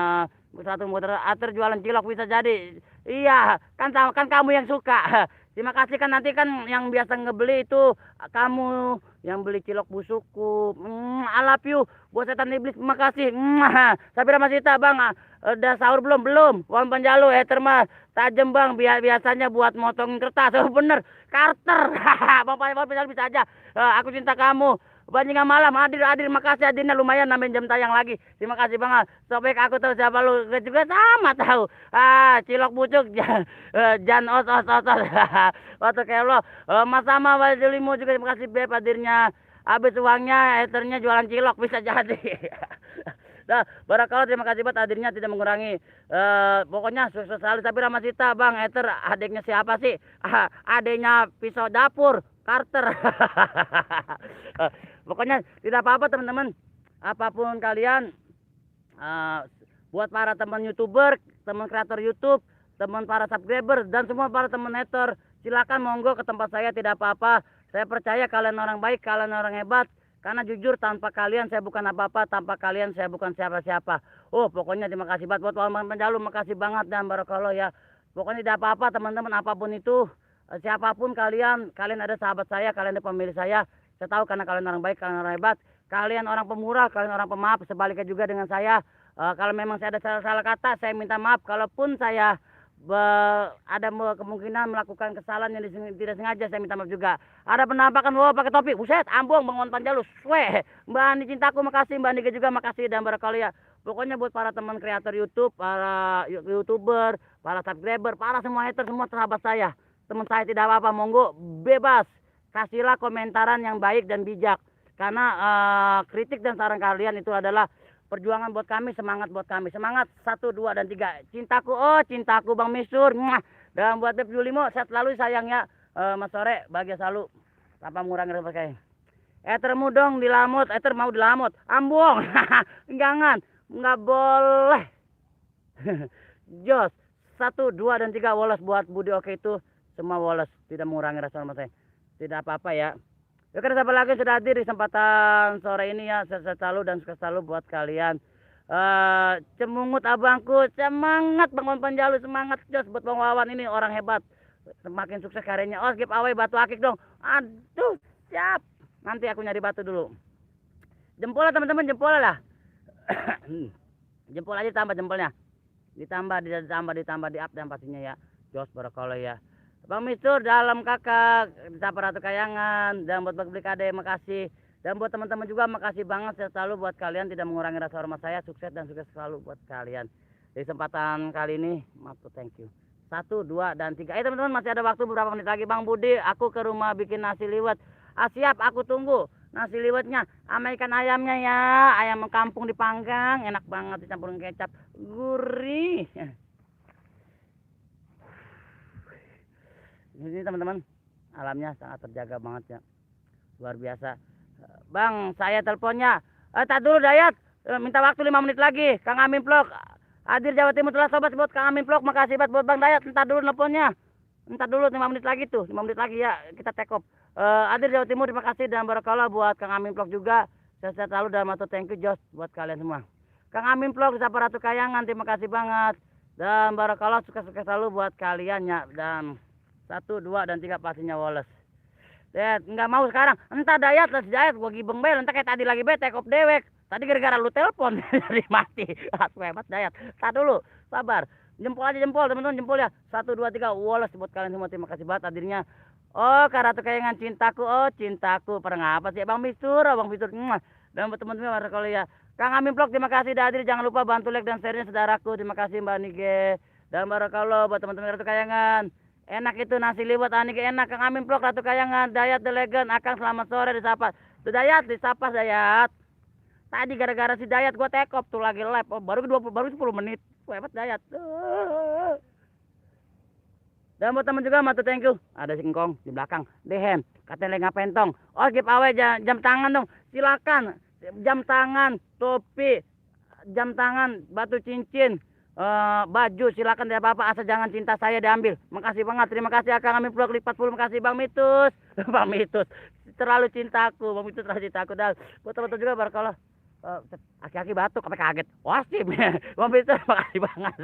satu motor atur jualan cilok bisa jadi iya kan kamu yang suka terima kasih kan nanti kan yang biasa ngebeli itu kamu yang beli cilok busukku I love you buat setan iblis makasih Sabira Masita Bang udah sahur belum Wan Panjalu terma tajem Bang biasanya buat motongin kertas bener Carter Bang Panjalu bisa aja aku cinta kamu Banjingan malam hadir makasih hadirnya lumayan nambahin jam tayang lagi terima kasih banget sobek aku tahu siapa lu juga sama tahu cilok bucuk jan os waktu kayak lo mas sama Wajulimo juga terima kasih Beb hadirnya habis uangnya ethernya jualan cilok bisa jadi Nah, Barakallah terima kasih buat hadirnya tidak mengurangi. Pokoknya sukses selalu Sabira Masita Bang Ether adiknya siapa sih? Adiknya pisau dapur Carter. Pokoknya tidak apa-apa teman-teman. Apapun kalian buat para teman YouTuber, teman kreator YouTube, teman para subscriber dan semua para teman hater, silakan monggo ke tempat saya tidak apa-apa. Saya percaya kalian orang baik, kalian orang hebat. Karena jujur tanpa kalian saya bukan apa-apa, tanpa kalian saya bukan siapa-siapa. Oh pokoknya terima kasih banget buat Waman Penjalu, makasih banget dan barakallah ya. Pokoknya tidak apa-apa teman-teman apapun itu, siapapun kalian ada sahabat saya, kalian ada pemilih saya. Saya tahu karena kalian orang baik, kalian orang hebat, kalian orang pemurah, kalian orang pemaaf. Sebaliknya juga dengan saya, kalau memang saya ada salah kata, saya minta maaf. Kalaupun saya ada kemungkinan melakukan kesalahan yang tidak sengaja saya minta maaf juga. Ada penampakan pakai topi buset ambung Bang Panjalu Mbak Ani cintaku makasih Mbak Ani juga makasih dan barakallah ya. Pokoknya buat para teman kreator YouTube, para YouTuber, para subscriber, para semua hater, semua sahabat saya, teman saya tidak apa-apa monggo bebas kasihlah komentaran yang baik dan bijak karena kritik dan saran kalian itu adalah perjuangan buat kami, semangat buat kami. Semangat 1, 2, dan 3. Cintaku, cintaku Bang Misur. Dan buat Beb Julimo, sehat selalu sayangnya. Mas sore, bahagia selalu. Tanpa mengurangi rasa pakai. Ethermu dong dilamut, ether mau dilamut. Ambung. Jangan, nggak boleh. Jos, 1, 2, dan 3 woles buat Budi Oke itu. Semua woles, tidak mengurangi rasa hormat saya. Tidak apa-apa ya. Ya kan siapa lagi sudah hadir di kesempatan sore ini ya sehat selalu dan sukses selalu buat kalian. Cemungut abangku semangat Bang Panjalu semangat Jos buat Bang Wawan ini orang hebat semakin sukses karyanya. Give away batu akik dong. Aduh siap nanti aku nyari batu dulu. Jempol lah teman-teman, jempol lah. Jempol aja tambah jempolnya. Ditambah di up dan pastinya ya. Jos barakallah ya. Bang Mistur dalam kakak Sapa Ratu Kayangan dan buat Bang Kade makasih. Dan buat teman-teman juga makasih banget saya selalu buat kalian tidak mengurangi rasa hormat saya. Sukses dan sukses selalu buat kalian. Di kesempatan kali ini, maaf thank you. 1, 2, dan 3. Teman-teman masih ada waktu beberapa menit lagi. Bang Budi, aku ke rumah bikin nasi liwet. Siap, aku tunggu. Nasi liwetnya sama ikan ayamnya ya. Ayam kampung dipanggang, enak banget dicampurin kecap. Gurih. Ini teman-teman, alamnya sangat terjaga banget ya. Luar biasa. Bang, saya teleponnya. Tak dulu Dayat. Minta waktu 5 menit lagi. Kang Amin Vlog. Hadir Jawa Timur telah sobat buat Kang Amin Vlog. Makasih banget buat Bang Dayat. Entar dulu teleponnya. Entar dulu 5 menit lagi tuh. 5 menit lagi ya kita take off. Hadir Jawa Timur, terima kasih dan barakallah buat Kang Amin Vlog juga. Sehat selalu dan matur thank you Jos buat kalian semua. Kang Amin Vlog Sapa Ratu Kayangan, terima kasih banget. Dan barakallah sukses-sukses selalu buat kalian ya. Dan 1, 2, dan 3 pastinya Wallace. Nggak mau sekarang. Entah Dayat gua gibeng bel. Entah kayak tadi lagi be take off dewek. Tadi gara-gara lu telepon jadi mati. Aku hebat Dayat. Tak dulu, sabar. Jempol aja jempol teman-teman, jempol ya. 1, 2, 3 Wallace buat kalian semua. Terima kasih banget hadirnya. Oh, Kak Ratu Kayangan cintaku. Oh, cintaku. Pernah ngapa sih Bang Mistur? Bang Mistur. Dan buat teman-teman kalau ya. Kang Amin Vlog terima kasih udah hadir. Jangan lupa bantu like dan share-nya saudaraku. Terima kasih Mbak Nige. Dan barakallah buat teman-teman Ratu Kayangan. Enak itu nasi liwet Anike enak. Kang Amin Vlog Ratu Kayangan, Dayat The Legend. Akang selamat sore disapa. Tuh Dayat disapa Dayat. Tadi gara-gara si Dayat gua take off tuh lagi live. Oh, baru 10 menit. Hebat Dayat. Dan buat teman juga matu thank you. Ada singkong di belakang. Dehen. Katanya ngapain tong? Oh, giveaway jam tangan dong. Silakan. Jam tangan, topi, jam tangan, batu cincin. Baju silakan tidak apa-apa asal jangan cinta saya diambil. Makasih banget, terima kasih Kang Amin Vlog 40. Makasih Bang Mitus. Bang Mitus terlalu cintaku, Bang Mitus terlalu cintaku. Dan buat teman-teman juga barakallah. Aki-aki batuk sampai kaget. Wasim. Bang Mitus makasih banget.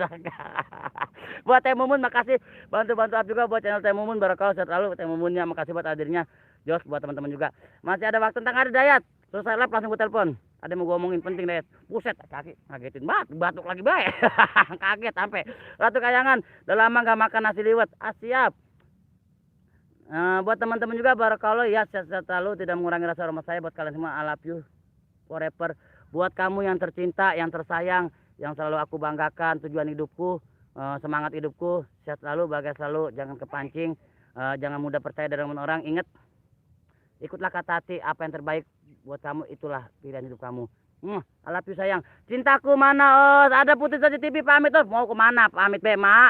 Buat Teh Mumun makasih bantu-bantu up juga buat channel Teh Mumun barakallah selalu Teh Mumunnya makasih buat hadirnya. Jos buat teman-teman juga. Masih ada waktu tentang ada Dayat. Selesai live langsung gue telepon. Ada yang mau gue omongin penting Dayat. Buset, kaki ngagetin banget, batuk lagi baik. Kaget sampai. Ratu Kayangan, udah lama gak makan nasi liwet. Siap. Buat teman-teman juga barakallah ya sehat selalu tidak mengurangi rasa hormat saya buat kalian semua. I love you forever. Buat kamu yang tercinta, yang tersayang, yang selalu aku banggakan, tujuan hidupku, semangat hidupku, sehat selalu, bahagia selalu, jangan kepancing, jangan mudah percaya dengan orang. Ingat, ikutlah kata hati, apa yang terbaik buat kamu itulah pilihan hidup kamu. I love you sayang. Cintaku mana? Oh, ada Putri Saja TV pamit. Oh, mau kemana? Pamit be, Ma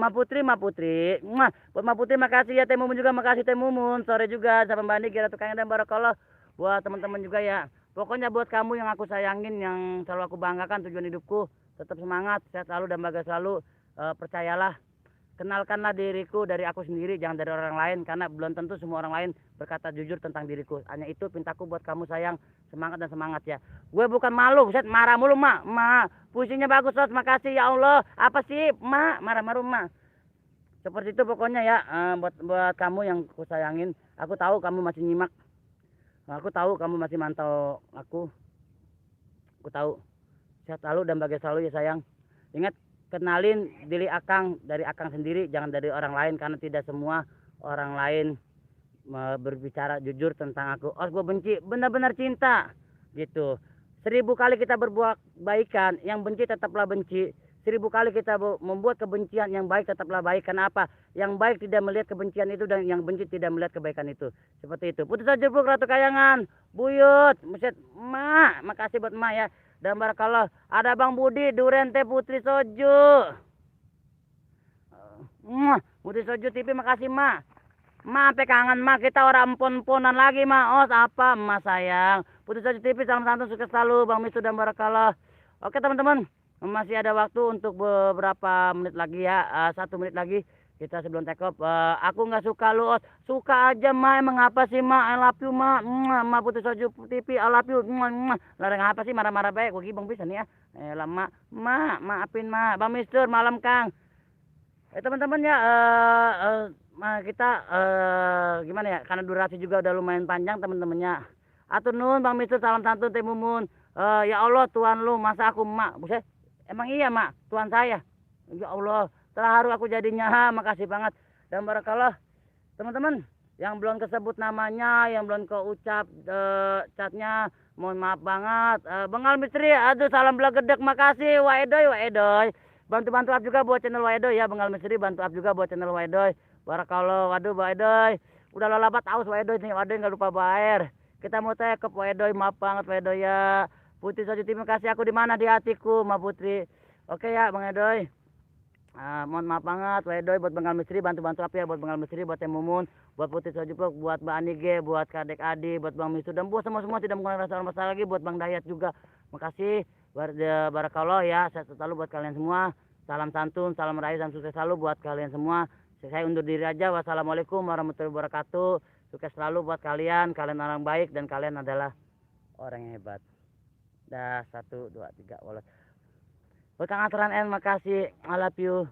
Putri. Buat Ma Putri makasih ya Teh Mumun juga makasih Teh Mumun. Sore juga sama Mbak Niki Ratu Kayangan dan barakallah. Buat teman-teman juga ya. Pokoknya buat kamu yang aku sayangin, yang selalu aku banggakan, tujuan hidupku, tetap semangat, sehat selalu dan bahagia selalu. Percayalah. Kenalkanlah diriku dari aku sendiri, jangan dari orang lain, karena belum tentu semua orang lain berkata jujur tentang diriku. Hanya itu pintaku buat kamu sayang, semangat dan semangat ya. Gue bukan malu, set marah mulu Ma. Puisinya bagus Sos, makasih ya Allah. Apa sih marah-marah Ma. Seperti itu pokoknya ya. Buat kamu yang aku sayangin, aku tahu kamu masih nyimak. Aku tahu kamu masih mantau aku. Aku tahu. Sehat selalu dan bahagia selalu ya sayang. Ingat, kenalin diri Akang dari Akang sendiri, jangan dari orang lain, karena tidak semua orang lain berbicara jujur tentang aku. Oh, gue benci, benar-benar cinta gitu. 1000 kali kita berbuat baikan, yang benci tetaplah benci. 1000 kali kita membuat kebencian, yang baik tetaplah baik. Kenapa? Yang baik tidak melihat kebencian itu dan yang benci tidak melihat kebaikan itu. Seperti itu. Putus saja Bro Ratu Kayangan, Buyut, Muset, makasih buat ya. Dan barakallah ada Bang Budi, Duren Teh Putri Soju. Putri Soju TV makasih sampai kangen kita orang empon-emponan lagi Oh apa sayang. Putri Soju TV salam santun sukses selalu Bang Misu dan barakallah. Oke teman-teman, masih ada waktu untuk beberapa menit lagi ya. 1 menit lagi kita sebelum take off. Aku nggak suka lu suka aja emang apa sih I love you Ma Putri Soju TV I love you larang apa sih marah-marah baik gue gibeng bisa nih ya lama maafin Bang Mister malam Kang teman-teman ya kita gimana ya, karena durasi juga udah lumayan panjang teman-temannya. Atur nuhun Bang Mister, salam santun Teh Mumun. Ya Allah Tuhan lu, masa aku emak? Buset, emang iya mak, Tuhan saya. Ya Allah, terharu aku jadinya. Makasih banget. Dan barakallah teman-teman yang belum kesebut namanya, yang belum keucap catnya, mohon maaf banget. Bengal Misteri, aduh salam belagedek, makasih Waedoy, Waedoy. Bantu-bantu up juga buat channel Waedoy ya, Bengal Misteri bantu up juga buat channel Waedoy. Barakallah, waduh Waedoy. Udah lalabat aus Waedoy nih, Waedoy nggak lupa bayar. Kita mau tanya ke Waedoy, maaf banget Waedoy ya. Putri Soji, terima kasih, aku di mana di hatiku, Ma Putri. Oke ya Bang Edoy. Mohon maaf banget Wedoy, buat Bengal Misteri bantu-bantu apa ya, buat Bengal Misteri, buat Teh Mumun, buat Putri Sojupuk, buat Mbak Anige, buat Kadek Adi, buat Bang Misu, dan buat semua tidak menggunakan rasa masalah lagi, buat Bang Dayat juga. Makasih. Barakallah ya, saya selalu buat kalian semua. Salam santun, salam raih dan sukses selalu buat kalian semua. Saya undur diri aja. Wassalamualaikum warahmatullahi wabarakatuh. Sukses selalu buat kalian. Kalian orang baik dan kalian adalah orang yang hebat. Dah 1 2 3 walau. Buat Kang Atran N, makasih. I love you.